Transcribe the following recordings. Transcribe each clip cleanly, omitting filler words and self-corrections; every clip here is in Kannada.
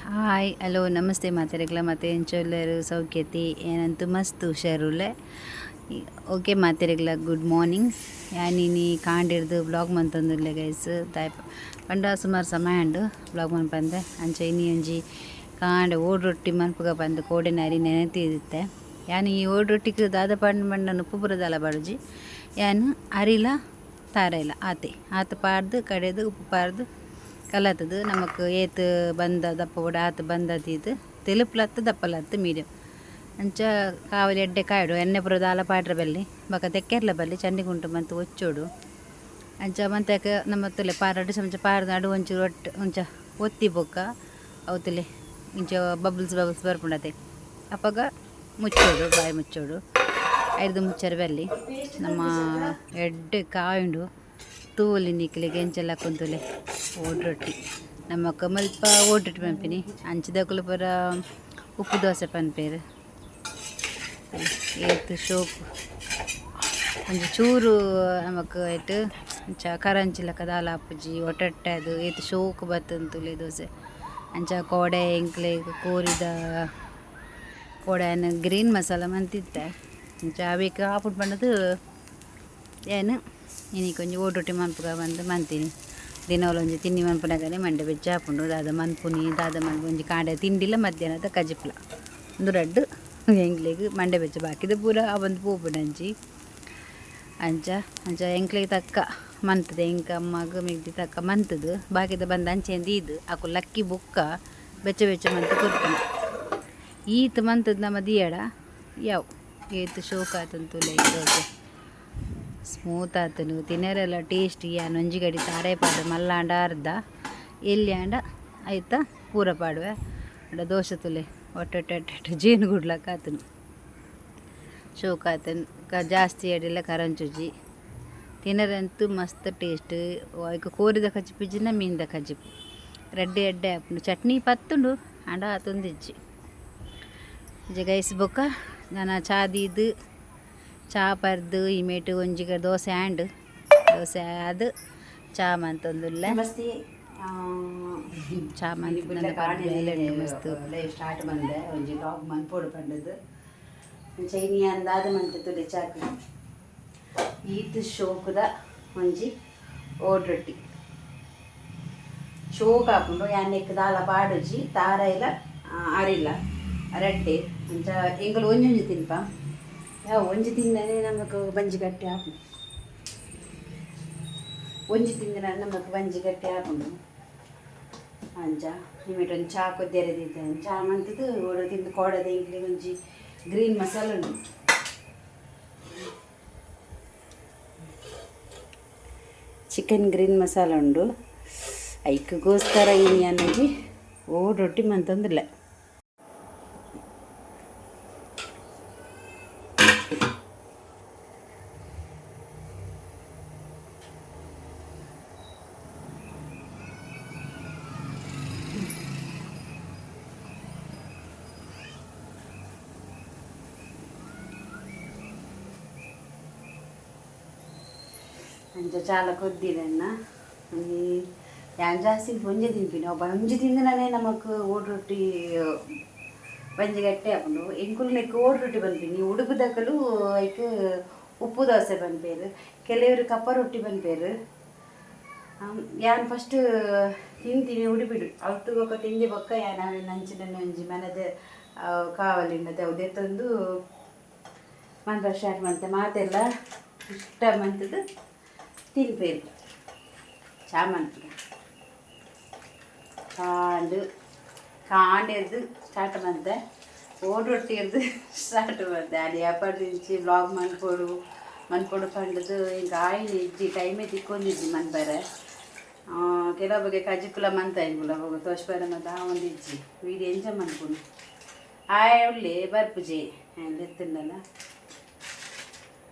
ಹಾಯ್ ಹಲೋ ನಮಸ್ತೆ ಮಾತೆರೆಗ್ಲ ಮತ್ತೆ ಎಂಚೊಲ್ಲರು ಸೌಖ್ಯತಿ ಏನಂತೂ ಮಸ್ತ್ ಹುಷಾರುಲ್ಲೆ ಓಕೆ ಮಾತೆರೆಗ್ಲ ಗುಡ್ ಮಾರ್ನಿಂಗ್ ಯಾನಿನಿ ಕಾಂಡಿರ್ದು ಬ್ಲಾಗ್ ಮಂತೊಂದುಲ್ಲೆ ಗೈಸ್ ತಾಯ್ ಪಂಡ ಸುಮಾರು ಸಮಯ ಉಂಡು ಬ್ಲಾಗ್ ಮನ್ಪಂದೆ ಅಂಚ ಇನಿ ಒಂಜಿ ಕಾಂಡೆ ಓಡ್ ರೊಟ್ಟಿ ಮನ್ಪುಗ ಬಂದು ಕೋಡೆನ ಅರಿ ನೆನೆತಿದ್ದೆ ಯಾನು ಈ ಓಡ್ ರೊಟ್ಟಿಗೆ ದಾದ ಪಂಡು ಮಣ್ಣನ್ನು ಉಪ್ಪು ಬುರದಲ್ಲ ಬಡುಜಿ ಯಾನು ಅರಿಲ ತಾರೈಲ ಆತ ಪಾಡ್ದು ಕಡೆದು ಉಪ್ಪು ಪಾರ್ದು ಕಲತದು ನಮಕ್ ಏತ್ ಬಂದ ದಪ್ಪ ಒಡ ಆತು ಬಂದದಿದ್ದು ತೆಲುಪ್ಲತ್ತು ದಪ್ಪಲತ್ತು ಮೀಡಿಯಮ್ ಅಂಚ ಕಾವಲಿ ಎಡ್ಡೆ ಕಾಯ್ಡು ಎಣ್ಣೆ ಪುರದ ಆಲ ಪಾಡ್ರ ಬಲ್ಲಿ ಬಕ ತೆಕ್ಕೆರ್ಲ ಬಲ್ಲಿ ಚಂಡಿಗುಂಟು ಮಂತು ಒಚ್ಚೋಡು ಅಂಚ ಮಂತಕ್ಕೆ ನಮ್ಮ ತುಲೆ ಪಾರಡು ಚಮಚ ಪಾರ್ದು ಅಡು ಒಂಚೂರು ಒಟ್ಟು ಒಂಚ ಒತ್ತಿ ಬೊಕ್ಕ ಅವತ್ತಲೆ ಇಂಚ ಬಬಲ್ಸ್ ಬರ್ಪುಂಡತೆ ಅಪ್ಪಾಗ ಮುಚ್ಚೋಡು ಬಾಯಿ ಮುಚ್ಚೋಡು ಐದು ಮುಚ್ಚರ ಬಲ್ಲಿ ನಮ್ಮ ಎಡ್ಡೆ ಕಾಯುಂಡು ತೂಲಿ ನಿಕ್ಲಿಗೆ ಎಂಚೆಲ್ಲ ಕುಂತುಲೆ ಓಡ್ ರೊಟ್ಟಿ ನಮ್ಮಕ್ಕ ಮಲ್ಪ ಓಡ್ ರೊಟ್ಟಿ ಪಂಪಿನಿ ಅಂಚಿದಕ್ಕಲು ಪರ ಉಪ್ಪು ದೋಸೆ ಪನ್ಪೇರು ಏತ್ ಶೋಕು ಒಂಜಿ ಚೂರು ನಮಕ್ ಐಟ್ ಅಂಚ ಕರಂಚಿಲಕ ದಾಲ ಅಪ್ಪುಜಿ ಒಟ್ಟಟ್ಟೆ ಅದು ಏತ್ ಶೋಕು ಬತ್ತಂತುಲೆ ದೋಸೆ ಅಂಚ ಕೋಡೆ ಎಂಕ್ಲೆ ಕೋರಿದ ಕೋಡೆಯನ್ನು ಗ್ರೀನ್ ಮಸಾಲ ಮಂತಿತ್ತೆ ಅಂಚ ಅವೇಕ ಹಾಪುಟ್ ಬಂದದು ಏನು ಇನ್ನಿಗೆ ಒಂಜಿ ಓಡ್ ರೊಟ್ಟಿ ಮನ್ಪುಗ ಬಂದು ಮಂತೀನಿ ದಿನವಲ್ಲ ಒಂಜಿ ತಿನ್ನಿ ಮನ್ಪುನಗನೆ ಮಂಡೆ ಬೆಚ್ಚ ಹಾಪುಂಡು ದಾದ ಮನ್ಪುನಿ ದಾದ ಮನ್ಪು ಒಂಜಿ ಕಾಂಡೆ ತಿಂಡಿಲ್ಲ ಮಧ್ಯಾಹ್ನದ ಕಜಿಪ್ಲ ಒಂದು ರಡ್ಡು ಎಂಕ್ಲೆಗ್ ಮಂಡೆ ಬೆಚ್ಚ ಬಾಕಿದ ಪೂರ ಒಂದು ಪೋಪುಂಡು ಅಂಚ ಎಂಕ್ಲೆಗ್ ತಕ್ಕ ಮಂತದೆ ಎಂಕ ಅಮ್ಮಗ ಮಿಗ್ದಿ ತಕ್ಕ ಮಂತದು ಬಾಕಿದ ಬಂದು ಅಂಚೆಂದು ಇದು ಅಕು ಲಕ್ಕಿ ಬುಕ್ಕ ಬೆಚ್ಚ ಬೆಚ್ಚ ಮಂತ ಕೊರ್ಪುಂಡು ಈತ್ ಮಂತದ್ದು ನಮ್ಮ ದಿಯಡ ಯಾವ ಏತ್ ಶೋಕ ಆತಂತು ಲೈಕ್ ದೋಸೆ ಸ್ಮೂತ್ ಆತನು ತಿನ್ನರೆಲ್ಲ ಟೇಸ್ಟಿ ಯಾನು ಒಂಜಿ ಗಡಿ ತಾರೆ ಪಾಡು ಮಲ್ಲಾಂಡ ಅರ್ಧ ಎಲ್ಲಿ ಆಂಡ ಆಯ್ತಾ ಪೂರ ಪಾಡುವೆ ಅಂಡ ದೋಸೆ ತುಲೆ ಒಟ್ಟೊಟ್ಟೆ ಜೇನು ಗುಡ್ಲಕ್ಕ ಆತನು ಶೋಕ ಆತನು ಜಾಸ್ತಿ ಅಡಿಲ್ಲ ಕರಂಚುಜಿ ತಿನ್ನರಂತೂ ಮಸ್ತ್ ಟೇಸ್ಟ್ ಈಗ ಕೋರಿದ ಕಜಿಪಿಜಿನ ಮೀನ್ದ ಕಜಿಪು ರೆಡ್ಡೆ ಎಡ್ಡೆ ಹಾಪುಂಡು ಚಟ್ನಿ ಪತ್ತುಂಡು ಅಂಡ ಆತೊಂದಿಜ್ಜಿ ಗೈಸ್ ಬೊಕ್ಕ ನಾನು ಚಾದೀದು ಚಾ ಪರ್ದು ಇಮೇಟು ಒಂಜಿಗ ದೋಸೆ ಆ್ಯಂಡ್ ದೋಸೆ ಅದು ಚಾ ಮಂತೊಂದುಲ್ಲೆ ನಮಸ್ತೆ ಚಾ ಮಂತ ಮಸ್ತ್ ಸ್ಟಾರ್ಟ್ ಬಂದೆ ಒಂಜಿ ಲಾಗ್ ಮನ್ಪೋಡು ಪಂಡದು ಚೈನಿ ಅಂದಾದ ಮಂತ ತುಲೆ ಚಾಕು ಈತ್ ಶೋಕುದ ಒಂಜಿ ಓಡ್ ರೊಟ್ಟಿ ಶೋಕ್ ಹಾಕೊಂಡು ಎಣ್ಣೆಕ್ ದಾಲ ಪಾಡುಜಿ ತಾರ ಇಲ್ಲ ಅರಿಲ್ಲ ರಡ್ಡೆ ಅಂಚ ಎಂಗಳು ಒಂಜೊಂಜಿ ತಿನ್ಪ ಯಾವ ಒಂಜಿ ತಿಂದರೆ ನಮಕ್ ಬಂಜಿ ಗಟ್ಟಿ ಹಾಕು ಒಂಜಿ ತಿಂದರೆ ನಮಕ್ ಬಂಜಿ ಗಟ್ಟಿ ಹಾಕೊಂಡು ಅಂಚ ನಿಮಿಟೊಂದು ಚಾ ಕೊದ್ದೆರೆದಿದ್ದೆ ಚಾ ಮಂತದ್ದು ಓಡು ತಿಂದು ಕೋಡದೆ ಇಂಗ್ಲಿ ಒಂಜಿ ಗ್ರೀನ್ ಮಸಾಲ ಉಂಟು ಚಿಕನ್ ಗ್ರೀನ್ ಮಸಾಲ ಉಂಡು ಐಕ್ಗೋಸ್ಕರ ಇನಿ ಅನ್ನೋಜಿ ಓಡ್ ರೊಟ್ಟಿ ಮಂತಂದಿಲ್ಲ ಅಂಚ ಚಾಲ ಕೊದ್ದಿರನ್ನ ಯಾನ್ ಜಾಸ್ತಿ ಒಂಜೆ ತಿಂಪಿನಿ ಒಬ್ಬ ಒಂಜಿ ತಿಂದಿನೇ ನಮಕ್ ಓಡ್ ರೊಟ್ಟಿ ಬಂಜಿ ಗಟ್ಟೆ ಹಾಕೊಂಡು ಎಂಕುಲ್ ಲೆಕ್ಕ ಓಡ್ ರೊಟ್ಟಿ ಬಂದ್ಪಿನಿ ಉಡುಪುದಕ್ಕಲು ಐಕ್ ಉಪ್ಪು ದೋಸೆ ಬಂದ್ಪೇರು ಕೆಲವರು ಕಪ್ಪ ರೊಟ್ಟಿ ಬಂದ್ಪೇರು ಯಾನ್ ಫಸ್ಟ್ ತಿಂತೀನಿ ಉಡುಪಿಡು ಅವತ್ತು ಬೊಕ್ಕ ತಿಂಡಿ ಬೊಕ್ಕ ಯಾನ ನಂಚಿನ ಒಂಜಿ ಮನದ ಕಾವಲಿಂಡದೆ ಅವುದೇ ತಂದು ಮನ್ಪ ಸ್ಟಾರ್ಟ್ ಮಾಡ್ತೆ ಮಾತೆಲ್ಲ ಇಷ್ಟ ಮಂತದ್ದು ತಿನ್ಪೇರು ಚಾ ಮಂತ ಕಾಂಡೆರ್ದು ಸ್ಟಾರ್ಟ್ ಬಂತೆ ಓಡ್ ರೊಟ್ಟಿರ್ದು ಸ್ಟಾರ್ಟ್ ಬಂತೆ ಅಲ್ಲಿ ಅಪ್ಪಡಿಂಚಿ ಬ್ಲಾಗ್ ಮನ್ಪೊಡು ಪಂಡದು ಈಗ ಆಯಿನ ಇಜ್ಜಿ ಟೈಮೇ ತಿಕ್ಕೊಂಡಿದ್ದಿ ಮನ್ಪರೆ ಕೆಲವು ಬಗ್ಗೆ ಕಜಿಪುಲ ಮಂತ ಇಂಗುಲ ಹೋಗು ತೋಷ್ಪರ ಮತ್ತು ಆ ಒಂದು ಇಜ್ಜಿ ವೀಡಿಯೋ ಎಂಜಾಯ್ ಮನ್ಪುಡು ಆಯ್ ಒಳ್ಳೆ ಬರ್ಪುಜೆ ಎತ್ತುಂಡಲ್ಲ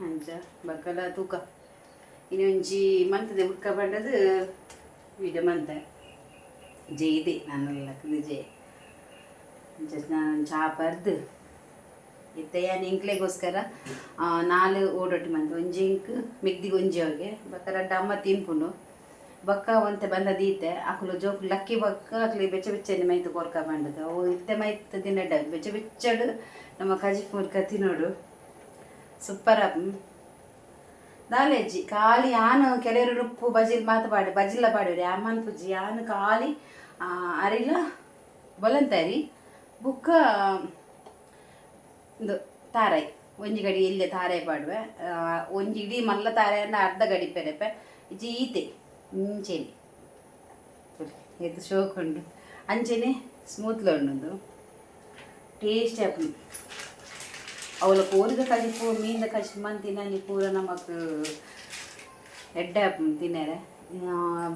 ಅಂಚ ಬಕ್ಕಲ ತೂಕ ಇನ್ನೊಂಜಿ ಮಂತದೆ ಬುಕ್ಕ ಬಂಡದು ವಿಡಿಯೋ ಮಂತ ಜೆ ಇದೆ ನನ್ನಲ್ಲಕ್ಕದು ಜೆ ನಾನು ಚಾ ಪರ್ದು ಇತ್ತೆ ಎಂಕ್ಲೆಗೋಸ್ಕರ 4 ಓಡ್ ರೊಟ್ಟಿ ಮಂತ ಒಂಜಿ ಇಂಕ್ ಮಿಗ್ದಿಗೆ ಒಂಜಿ ಅವ್ರಿಗೆ ಬಕ್ಕ ರಡ್ಡ ಅಮ್ಮ ತಿನ್ಪುಂಡು ಬಕ್ಕ ಒಂತೆ ಬಂದದೀತೆ ಅಕಲು ಜೋಕು ಲಕ್ಕಿ ಬಕ್ಕ ಅಕ್ಲಿ ಬೆಚ್ಚ ಬೆಚ್ಚನೆ ಮೈತು ಕೊರ್ಕ ಬಂಡದು ಅವು ಇತ್ತೆ ಮೈತ್ ದಿನಡ ಬೆಚ್ಚ ಬೆಚ್ಚಡು ನಮ್ಮ ಕಜಿ ಮುರ್ಕ ತಿನ್ನೋಡು ಸೂಪರ್ ದಾಲೆಜ್ಜಿ ಖಾಲಿ ಯಾನು ಕೆಲವರು ನುಪ್ಪು ಬಜಿಲ್ ಮಾತು ಬಜಿಲ್ಲ ಪಾಡಿವ್ರಿ ಅಮ್ಮನ ಪೂಜಿ ಯಾನು ಖಾಲಿ ಅರಿಲ ಬೊಲಂತಾರಿ ಬುಕ್ಕ ಇದು ತಾರಾಯಿ ಒಂಜಿ ಗಡಿ ಇಲ್ಲೇ ತಾರಾಯಿ ಪಾಡುವೆ ಒಂಜಿ ಇಡೀ ಮಲ್ಲ ತಾರಾಯನ್ನ ಅರ್ಧ ಗಡಿ ಪೆರೆಪೆ ಇಜ್ಜಿ ಈತೆ ಇಂಚೆನೆ ಇದು ಶೋಕ್ ಉಂಡು ಅಂಚೆನೆ ಸ್ಮೂತ್ಲ ಉಂಡು ಟೇಸ್ಟ್ ಆಪು ಅವಳ ಕೋರಿದ ಕಜಿಪು ಮೀನಿದ ಕಜಿ ಮನ್ ತಿನ್ನಲಿ ಪೂರ ನಮಕ್ ಎಡ್ಡೆ ಆಪು ತಿನ್ನರೆ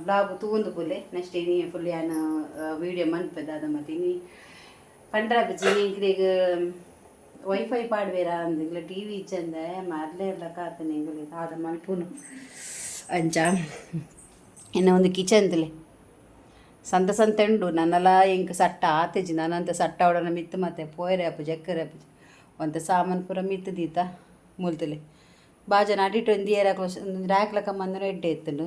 ಬ್ಲಾಗ್ ತೂಂದು ಪುಲೆ ನೆಕ್ಸ್ಟ್ ಇನಿ ಫುಲ್ ಯಾನ ವೀಡಿಯೋ ಮನ್ಪದ ಅದ ಮತ್ತೆ ಇನಿ ಪಂಡ್ರ ಬಜ್ಜಿ ಇಂಕ್ರೀಗ ವೈಫೈ ಪಾಡ್ವೇರ ಅಂದಿಲ್ಲ ಟಿ ವಿ ಇಚ್ಚಂದ ಮಾರ್ಲೇ ಇರ್ಲಕ್ಕ ಆತನ ಎಂಗಳಿಗೆ ಆದ ಮಲ್ಪುನು ಅಂಚ ಇನ್ನು ಒಂದು ಕಿಚನ್ದಲೆ ಸಂತೆ ಉಂಡು ನನ್ನೆಲ್ಲ ಇಂಕ ಸಟ್ಟ ಆತೆಜಿ ನಾನಂತ ಸಟ್ಟ ಅವಡನ ಮಿತ್ತು ಮತ್ತೆ ಪೋಯರೆ ಅಪ್ಪು ಜಕ್ಕರೆ ಅಪ್ಪು ಒಂದು ಸಾಮಾನು ಪೂರ ಮಿತ್ತು ದೀತ ಮೂಲ್ತಲೆ ಬಾಜನ ಅಡಿಟ್ಟು ಒಂದು ರ್ಯಾಕ್ಲಕ್ಕ ಮಂದನ ಎಡ್ಡೆ ಎತ್ತುಂಡು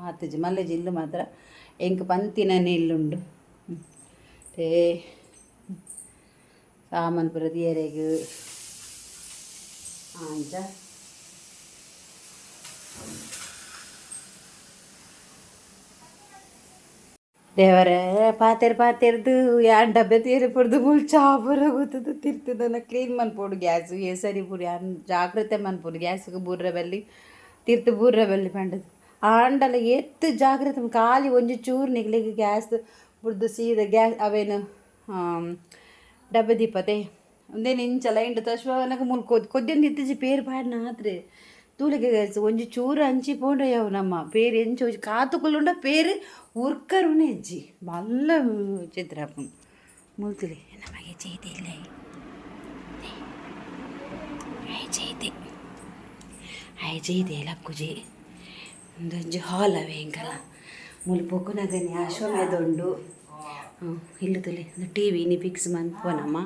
ಆತೆಜಿ ಮಲ್ಲೆಜಿ ಇಲ್ಲು ಮಾತ್ರ ಎಂಕ್ ಪಂತಿನನೆ ಇಲ್ಲುಂಡು ಸಾಮಾನು ಪೂರ ದಿಯರೆಗ್ ಅಂಚ ದೇವರೇ ಪಾತೆರ್ದು ಯಾನ್ ಡಬ್ಬೆ ತೀರಿ ಪಡ್ದು ಮುಳ್ ಚಾಪುರ ಗೊತ್ತದು ತಿರ್ತದನ್ನ ಕ್ಲೀನ್ ಮನ್ಪೋಡು ಗ್ಯಾಸು ಸರಿ ಪೂರಿ ಯಾನ್ ಜಾಗ್ರತೆ ಮನ್ಪೋಡು ಗ್ಯಾಸ್ಗೆ ಬೂರ್ರೆ ಬಲ್ಲಿ ತಿರ್ತು ಬೂರ್ರೆ ಬಲ್ಲಿ ಪಂಡದು ಆಂಡಲ ಎತ್ತು ಜಾಗ್ರತೆ ಖಾಲಿ ಒಂಜಿ ಚೂರು ನಿಗ್ಲಿಗೆ ಗ್ಯಾಸ್ ಬುಡ್ದು ಸೀದ ಗ್ಯಾಸ್ ಅವೇನು ಡಬ್ಬೆ ದೀಪತೆ ಒಂದೇನು ಇಂಚಲ್ಲ ಇಂಡು ತಶ್ವನಗ ಮುಲ್ ಕೊದ್ದೆಂದು ಇತ್ತಿಜಿ ಪೇರು ಪಾಡ್ನ ಆತ್ರೆ ತೂಲಿಗೆ ಒಂಜಿ ಚೂರು ಹಂಚಿ ಪೋಂಡ ಯಾವು ನಮ್ಮ ಪೇರು ಎಂಚು ಕಾತುಕೊಳ್ಳುಂಡ ಪೇರು ಉರ್ಕರುನೆ ಅಜ್ಜಿ ಮಲ್ಲ ಚಿತ್ರಾಪು ಮುಲ್ತಿಲಿ ನಮಗೆ ಚೈತೆ ಇಲ್ಲ ಚೈತೆ ಲಕ್ಕುಜಿ ಒಂದೊಂಜು ಹಾಲ್ ಅವೆ ಇಂಕಲ್ಲ ಮುಲ್ಪೊಕ್ಕುನಗನಿ ಅಶ್ವಮೇಧೊಂಡು ಇಲ್ಲು ತುಲಿ ಟಿ ವಿ ನೀ ಫಿಕ್ಸ್ ಮನ್ಪೋನಮ್ಮ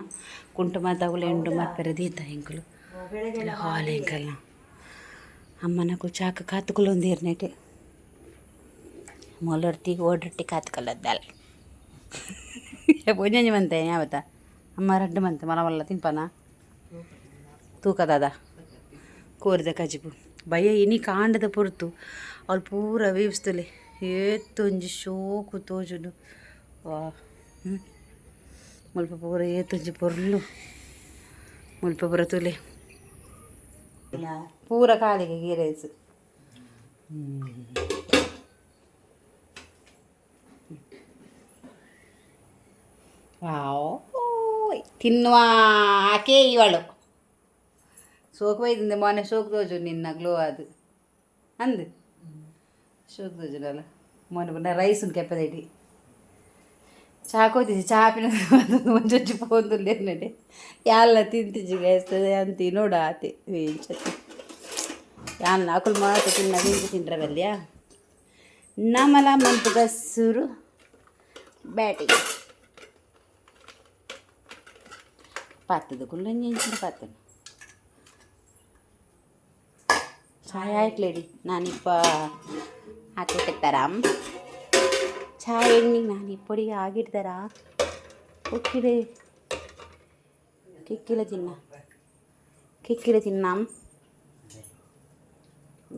ಕುಂಟು ಮಾತಾವುಲೆ ಉಂಡು ಮರ್ಪೆರೆ ದೀತ ಇಂಕಲು ಹಾಲ್ ಇಂಕಲ್ಲ ಅಮ್ಮನಕು ಚಾಕ ಕಾತುಕೊಳ್ಳೊಂದಿರ್ನೇಟೆ ಮೊಲರ್ತಿ ಓಡ್ರೊಟ್ಟಿ ಕಾತುಕೊಳ್ಳದ್ದಲ್ಲ ಒಂಜಂಜಿ ಮಂತೆ ಯಾವತ್ತ ಅಮ್ಮ ರಡ್ಡು ಮಂತೆ ಮಲಮಲ್ಲ ತಿಂಪನ ತೂಕದಾದ ಕೋರಿದ ಕಜಿಪು ಭಯ ಇನಿ ಕಾಂಡದ ಪೊರ್ತು ಅವಳು ಪೂರ ವೀವ್ಸ್ತಲೆ ಏತ್ತೊಂಜಿ ಶೋಕು ತೋಜುಡು ವಾ ಮುಲ್ಪ ಪೂರ ಏತೊಂಜಿ ಪೊರ್ಲು ಮುಲ್ಪ ಪೂರ ತುಲೆ ಪೂರ ಕಾಲಿಗೆ ಗೀರೈಸು ತಿನ್ನುವ ಆಕೆ ಇವಳು ಸೋಕು ಬೈದಿಂದ ಮೊನ್ನೆ ಸೋಕು ತೋಜು ನಿನ್ನ ಗ್ಲೋ ಅದು ಅಂದು ಸೋಕು ತೋಜುನಲ್ಲ ಮೊನ್ನೆ ಬಂದ ರೈಸನ್ನು ಕೆಪ್ಪದೈಟಿ ಚಹಾ ಕೋತಿಜಿ ಚಹಾ ಪಿನ ಒಂಚೊಂಚು ಪೋಂದುಲ್ಲೆ ನಡೆ ಯಾಲ್ಲ ತಿಂತಿಜಿ ಬೇಸ್ತದೆ ಅಂತಿ ನೋಡ ಆತೆ ವೇಂಚತಿ ಯಾನ್ ಆಕುಲು ಮಾತು ತಿನ್ನ ಹಿಂಗೆ ತಿಂಡ್ರವಲ್ಯ ನಮಲ ಮಂತು ಗಸ್ಸೂರು ಬ್ಯಾಟಿಗೆ ಪಾತದ ಕುಲ್ಲಂಜಿ ಎಂಚಿನ ಪಾತನು ಚಾಯ್ ಆಯ್ಟ್ಲೇಡಿ ನಾನಿಪ್ಪ ಹಾಕಿಟ್ಟರಾಮ್ ಚಾಯ್ ಎಣ್ಣೆ ನಾನು ಇಪ್ಪೊಡಿಗೆ ಆಗಿಡ್ತಾರಾ ಉಕ್ಕಿಡೆ ಕಿಕ್ಕಿಲ ತಿನ್ನ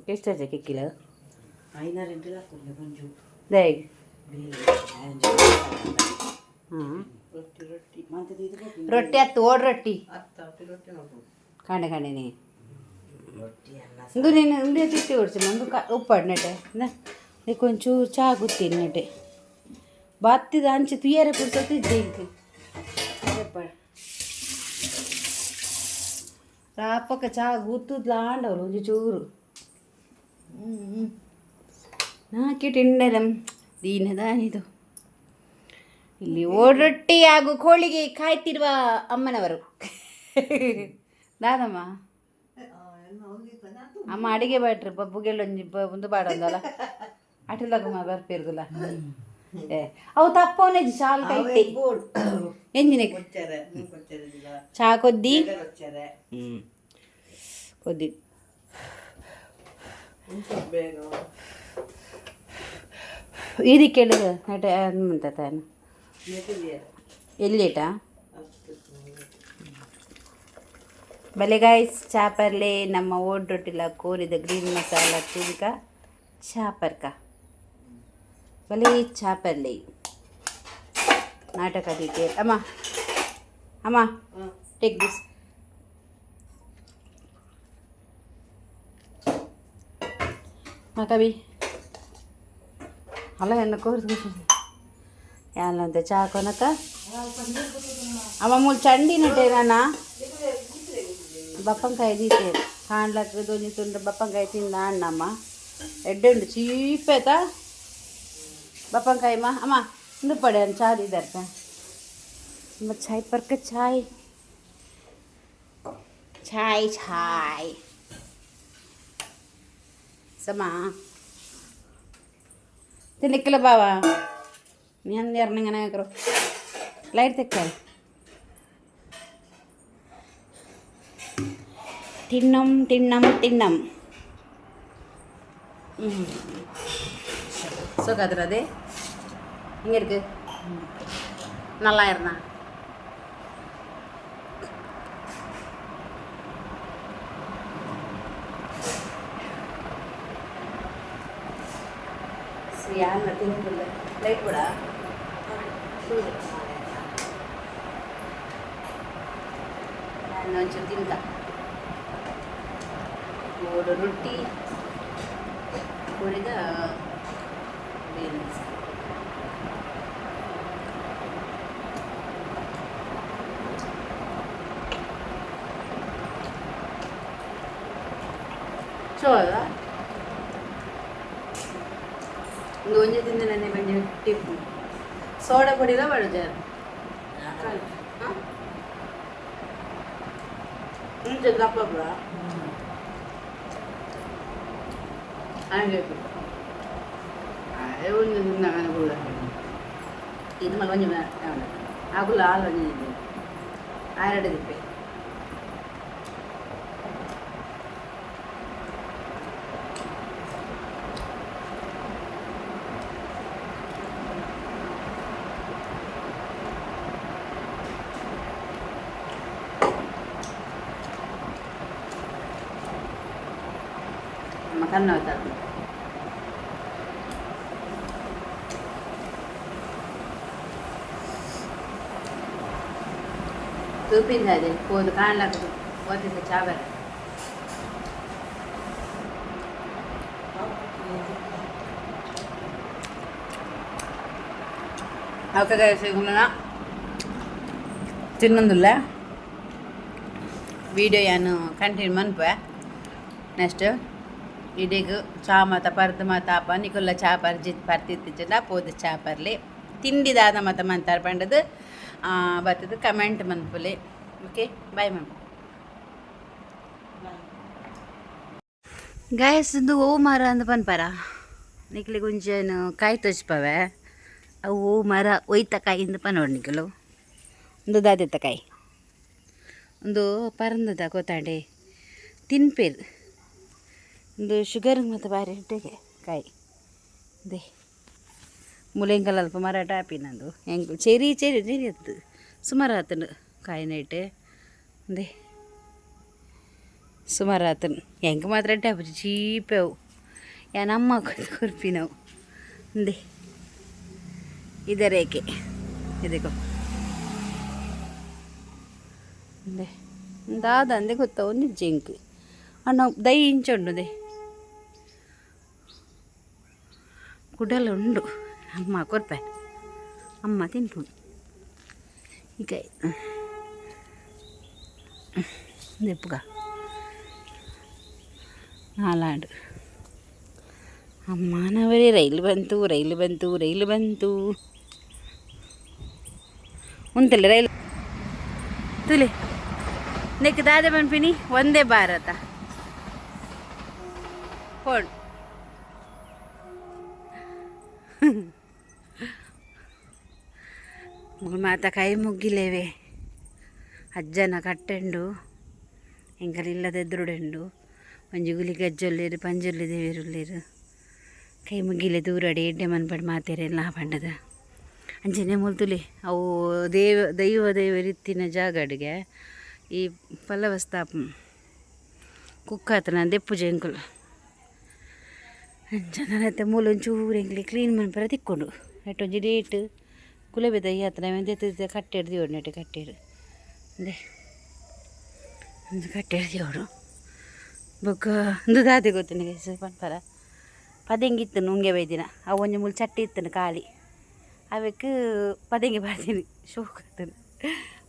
ಎಷ್ಟು ಕಿಕ್ಕಿಲ ದೇಗ್ ಹಾಂ ರೊಟ್ಟಿ ಹತ್ತು ಓಡ್ ರೊಟ್ಟಿ ಕಾಣೆ ಇಂದು ನೀನು ಇಂದೇ ತಿಟ್ಟಿ ಓಡಿಸಿ ಒಂದು ಉಪ್ಪಾಡು ನೆಟೆ ಕೊಂಚೂರು ಚಹಾ ಗುತ್ತೀನಿ ನೆಟೆ ಬಾತ್ತಿದ ಅಂಚೆ ತುಯ್ಯಾರೆ ಪುಡ್ಸತ್ತಿದ್ದೆ ಇಂಕ ರಾಪಕ್ಕ ಚಹಾ ಗುತ್ತುದ್ಲಾಂಡವ್ರು ಒಂಜಿ ಚೂರು ನಾಕಿಟ್ಟಿಂಡಲಂ ದೀನದಾನಿದು ಇಲ್ಲಿ ಓಡೊಟ್ಟಿ ಹಾಗೂ ಕೋಳಿಗೆ ಕಾಯ್ತಿರುವ ಅಮ್ಮನವರು ದಾದಮ್ಮ ಅಮ್ಮ ಅಡಿಗೆ ಬಾಟ್ರಿ ಬಬ್ಬುಗೆಲ್ಲ ಒಂದು ಬಾಡಂದಲ್ಲ ಅಟಿಲಗಮ್ಮ ಬರ್ಪಿರ್ದಲ್ಲ ಅವು ತಪ್ಪವನೇ ಶಾಲ್ ಕೈತಿ ಎಂಜಿನ ಚಾ ಕೊದ್ದಿ ಕೊದ್ದಿ ఇది కేడు అంటే ఏమంటాను ఎల్లేటా భలే గాయಸ್ ಚಾಪರ್ಲೆ ನಮ್ಮ ಓಡ್ರೊಟ್ಟಿಲ ಕೋರಿದ ಗ್ರೀನ್ ಮಸಾಲ ತಿನ್ಕ ಚಾಪರ್ಕ ಭಲೇ ಚಾಪರ್ಲೆ ನಾಟಕ ಡೀಟೇಲ್ ಅಮ್ಮ ಟೇಕ್ ದಿಸ್ ಕವಿ ಅಲ್ಲ ಎನ್ನ ಕೋರಿದ ಯಾನಂತೆ ಚಾ ಕೊನಕ ಅಮ್ಮ ಮೂಲ ಚಂಡಿನಟೇನಾ ಬಪ್ಪಂಕಾಯಿ ದೀತೆ ಕಾಣ್ಲಕ್ಕ ದೊಂಜಿ ತುಂಡ್ರೆ ಬಪ್ಪಂಕಾಯಿ ತಿಂದ ಅಣ್ಣಮ್ಮ ಎಡ್ಡೆಂಡು ಚೀಪೇತಾ ಬಪ್ಪಂಕಾಯಿ ಅಮ್ಮ ಇಂದು ಪಡೆ ಅಂತ ಚಾಯ್ ಇದ್ದಾರ್ತ ಚಾಯ್ ಪರ್ಕ ಚಾಯ್ ಚಾಯ್ ಚಾಯ್ ಸಮ ತಿನ್ಲಿಕ್ಕಿಲ್ಲ ಬಾವ ನೀನು ಯಾರನಿങ്ങനെ ಹಾಕ್ರು ಲೈಟ್ ತೆಕ್ಕ தின்னம் தின்னம் தின்னம் சுகாதுராதே இங்கே இருக்கு நல்லா இருந்தா ಯಾರು ತಿನ್ನಿಲ್ಲ ಲೈಟ್ ಕೂಡ ನಾನು ಒಂಚೂರು ತಿಂತ ಮೂರು ರೊಟ್ಟಿ ಹುರಿದ ಬೀನ್ಸ್ ಚೋಳ ಒಂಜಿ ತಿಂದ ನೆನೆ ಬಂಜಿ ಟಿಪ್ಪು ಸೋಡಾ ಪುಡಿಲ ಬಡಜಾರ ಮುಂಚೆ ದಪ್ಪ ಪುಡ ಹಂಗೆ ಒಂದು ತಿಂದಾಗ ಕೂಡ ಇದು ಮಲ್ಲ ಒಂಜಿ ಆಗುಲ್ಲ ಹಾಲು ಒಂಜಿ ಆರೆಡು ದಿಪ್ಪೆ makan no tak tu pindah deh kod kan lah tu buat itu cabar oke guys segulana ತಿನ್ನೊಂದಿಲ್ಲ ವಿಡಿಯೋ ಏನು ಕಂಟಿನ್ಯೂ ಮನ್ಪೆ ನೆಕ್ಸ್ಟ್ ಇದೀಗ ಚಾ ಮತ ಪರ್ದು ಮಾತಾಪ ನಿಕೊಲ್ಲ ಚಾ ಪರ್ಜಿತ್ ಪರ್ತಿತ್ತಿಚ್ಚದ ಪೋದು ಚಾ ಪರ್ಲಿ ತಿಂಡಿದಾದ ಮತ ಮಂತಾರ ಪಂಡದು ಬರ್ತದೆ ಕಮೆಂಟ್ ಮನ್ಪುಲೆ ಓಕೆ ಬಾಯ್ ಮ್ಯಾಮ್ ಗಾಯಸ್ದು ಓ ಮರ ಅಂದು ಪನ್ಪರ ನಿಕ್ಲಿ ಗುಂಜೇನು ಕಾಯಿ ತೋಚ್ಪವೆ ಅವು ಓ ಮರ ಒಯ್ತ ಕಾಯಿಂದ ಪನೋಡ್ ನಿಕ್ಕಲು ಒಂದು ದಾದೆತ್ತ ಕಾಯಿ ಒಂದು ಪರಂದದ ಗೊತ್ತಾಂಡೆ ತಿನ್ಪೇರು ಒಂದು ಶುಗರ್ ಮತ್ತು ಬಾರಿ ಹಿಟ್ಟಿಗೆ ಕಾಯಿ ದೇ ಮುಲೆಂಗಲ್ ಅಲ್ಪ ಮರಾಠ ಆಪಿ ನಂದು ಹೆಂಗೆ ಚೆರಿ ಚೆರಿ ಚೆರಿ ಅತ್ತು ಸುಮಾರು ಆತನು ಕಾಯಿ ನೈಟ್ ದೇ ಸುಮಾರು ಆತನು ಹೆಂಗೆ ಮಾತ್ರ ಟಾಪು ಚೀಪೆವು ಏನಮ್ಮ ಕುರ್ಪಿ ನಾವು ದೇ ಇದರೇಕೆ ಇದಕ್ಕೋ ದೇ ದಾದ ಅಂದೆ ಗೊತ್ತಾವು ನಿಜ್ಜೆಂಕ್ ಅಣ್ಣ ದೈ ಇಂಚುಂಡು ದೇ ಕುಡಲು ಉಂಡು ಅಮ್ಮ ಕೊರ್ಪೆ ಅಮ್ಮ ತಿಂಟು ಈಗ ದೆಪ್ಪುಗ ನಾಲಾಡು ಅಮ್ಮನವರೇ ರೈಲು ಬಂತು ರೈಲು ಬಂತು ರೈಲು ಬಂತು ಉಂತಲ್ಲ ರೈಲು ತುಲಿ ನೆಕ್ ದಾದೆ ಪನ್ಪಿನಿ ಒಂದೇ ಭಾರತ ಪೋಣ್ ಮಾತ ಕೈ ಮುಗ್ಗಿಲೇವೆ ಅಜ್ಜನ ಕಟ್ಟೆಂಡು ಎಂಕಲಿಲ್ಲದ ಎದುರುಡೆಂಡು ಒಂಜಿ ಗುಲಿ ಗಜ್ಜೊಲ್ಲೇರು ಪಂಜೊಲ್ಲಿ ದೇವಿರುಲ್ಲೇರು ಕೈ ಮುಗಿಲೆ ದೂರಡಿ ಎಡ್ಡೆ ಮನ್ಪಡ್ ಮಾತೇರೆಲ್ಲ ಪಂಡದ ಅಂಚನೆ ಮುಲ್ತುಲಿ ಅವು ದೈವ ರೀತಿನ ಜಾಗ ಅಡುಗೆ ಈ ಪಲ್ಲವಸ್ತಾಪ ಕುಕ್ಕಾತನ ದೆಪ್ಪು ಜಂಕುಲು ಅಂಚನತ್ತೆ ಮೂಲ ಒಂಚೂರು ಎಂಗ್ಲಿ ಕ್ಲೀನ್ ಮನ್ಪರ ತಿಕ್ಕೊಂಡು ಎಟ್ಟೊಂಜಿ ಡೇಟ್ ಕುಲಬೆ ದೈ ಹತ್ರ ದೆತ್ತ ಕಟ್ಟೆಡು ದಿಯೋಡು ನೆಟ್ಟೆ ಕಟ್ಟೆಡು ಅಂದೆ ಒಂದು ಕಟ್ಟೆಡು ದಿಯೋಡು ಬೊಕ್ಕ ಒಂದು ದಾದೆ ಗೊತ್ತು ನನಗೆ ಪನ್ಪರ ಪದೆಂಗಿತ್ತು ನುಂಗೆ ಬೈದಿನ ಅವು ಒಂಜಿ ಮೂಲ ಚಟ್ಟಿ ಇತ್ತನು ಖಾಲಿ ಅವಕ್ಕೆ ಪದೆಂಗಿ ಬರ್ತೀನಿ ಶೋಕ್ ಆಗ್ತದೆ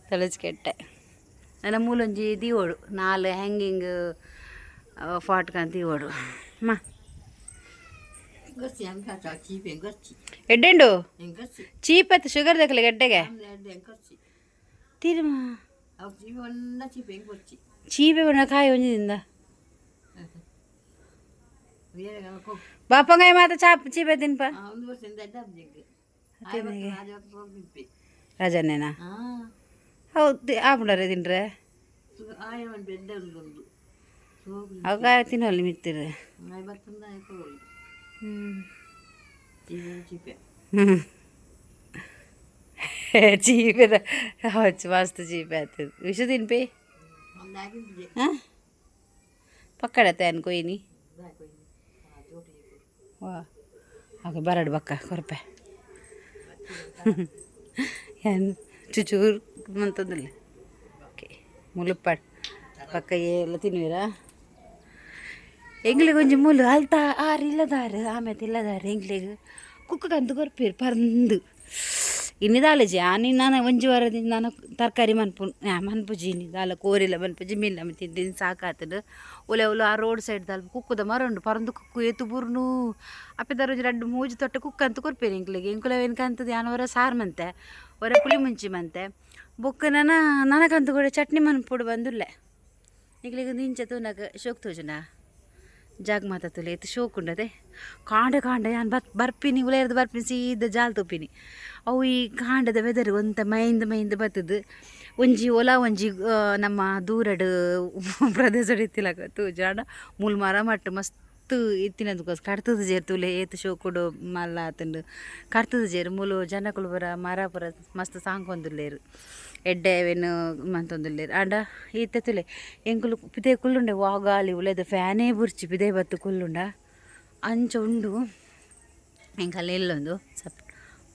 ತಳಸ್ಕೆಟ್ಟೆ ನನ್ನ ಮೂಲೊಂಜಿ ದಿಯೋಡು 4 ಹ್ಯಾಂಗಿಂಗ್ ಫಾಟ್ಕಂತ ದಿಯೋಡು ಮಾ ಎಡ್ಡೆಂಡು ಚೀಪ್ ಆಯ್ತು ಶುಗರ್ ದಕ್ಕಲೆ ಗಡ್ಡೆಗೆ ತೀರ್ಮ ಚೀಪೆ ಬಣ್ಣ ಕಾಯಿ ಒಂಜಿದಿಂದ ಬಾಪಂಗಾಯ ಮಾತ ಚೀಪೆ ತಿನ್ಪ ರಜನೇನಾ ಹೌದು ಆಪುಂಡರೆ ತಿನ್ರೆ ಅವಾಗ ತಿನ್ನೋಲ್ಲ ಮಿತ್ತಿರ ಚೀಪೆದ ಹಚ್ಚು ಮಸ್ತ್ ಚೀಪೆ ಆಗ್ತದೆ ವಿಷ ತಿನ್ಪಿ ಹಾಂ ಪಕ್ಕಡತ್ತೆ ಅನ್ಕೊಯ್ನಿ ವಾ ಹಾಗೆ ಬರಡು ಬಕ್ಕ ಕೊರಪೆ ಏನು ಚುಚೂರು ಮಂತದಲ್ಲಿ ಓಕೆ ಮುಳುಪಾಡು ಪಕ್ಕ ಎಲ್ಲ ತಿನ್ನುವಿರಾ ಎಂಗ್ಲಿಗೆ ಒಂಜಿ ಮೂಲು ಅಲ್ತಾ ಆರು ಇಲ್ಲದಾರು ಆಮೇಲೆ ಇಲ್ಲದಾರು ಎಂಗ್ಲಿಗೆ ಕುಕ್ಕಗಂತು ಕೊರ್ಪೇರು ಪರಂದು ಇನ್ನಿದಾಲಜಿ ನಾನು ಒಂಜಿ ವಾರದಿಂದ ನಾನು ತರಕಾರಿ ಮನ್ಪುಜೀನಿ ದಾಲ ಕೋರಿಲ್ಲ ಮನ್ಪುಜಿ ಮಿಲ್ಲ ತಿಂದಿನ ಸಾಕಾತದು ಒಲೆ ಆ ರೋಡ್ ಸೈಡ್ ದಾಲ್ ಕುಕ್ಕುದ ಮರಂಡು ಪರಂದು ಕುಕ್ಕು ಎತ್ತು ಬುರ್ನು ಅಪ್ಪೆದಾರ ಒಂಜಿ 2-3 ತೊಟ್ಟೆ ಕುಕ್ಕಂತ ಕೊರ್ಪೇರು ಎಂಕ್ಲಿಗೆ ಎಂಕುಲವೆನ್ಕಂತದ್ದು ಯಾನವರ ಸಾರು ಮಂತೆ ಒರ ಪುಳಿ ಮುಂಚಿ ಮಂತೆ ಬೊಕ್ಕ ನನಗಂತೂ ಕೂಡ ಚಟ್ನಿ ಮನ್ಪುಡು ಬಂದುಲ್ಲೆ ಎಂಕ್ಲಿಗೆ ನಿಂಚ ತೂನಗ ಶೋಕ್ ತೋಜುನ ಜಾಗ ಮಾತಾತುಲೆ ಎತ್ತು ಶೋಕ್ ಉಂಡದೆ ಕಾಂಡ ಯಾನ್ ಬರ್ಪಿನಿ ಉಲೇರ್ದು ಬರ್ಪಿನಿ ಸೀದಾ ಜಾಲ್ ತುಪ್ಪಿನಿ ಅವು ಈ ಕಾಂಡದ ವೆದರ್ ಒಂತ ಮೈಂದ ಬತ್ತದು ಒಂಜಿ ಒಲ ಒಂಜಿ ನಮ್ಮ ದೂರಡು ಪ್ರದೇಶ ಇತ್ತಿಲಕ ತೂಜಾಂಡ ಮೂಲ್ ಮರ ಮಟ್ಟ ಮಸ್ತ್ ಇತ್ತಿನದಕ್ಕೋಸ್ ಕಡ್ತದ ಜೇರು ತುಲೆ ಏತು ಶೋಕುಡು ಮಲ್ಲ ಆತಂಡು ಕಡ್ತದ ಜೇರು ಮೂಲು ಜನಕುಲು ಬರ ಮರ ಪುರ ಮಸ್ತ್ ಸಾಂಕೊಂದುಲ್ಲೇರು ಎಡ್ಡೆವೆನು ಮಂತೊಂದುಲ್ಲೇರು ಆಂಡ ಈತೆ ತುಲೆ ಎಂಕುಲು ಪಿದೆ ಕುಲ್ಲುಂಡೆ ವಾಗಾಲಿ ಉಲೇದ ಫ್ಯಾನೇ ಬುರ್ಚಿ ಪಿದೆ ಬತ್ತು ಕುಲ್ಲುಂಡ ಅಂಚ ಉಂಡು ಎಂಕಲ್ಲ ಇಲ್ಲೊಂದು ಸಪ್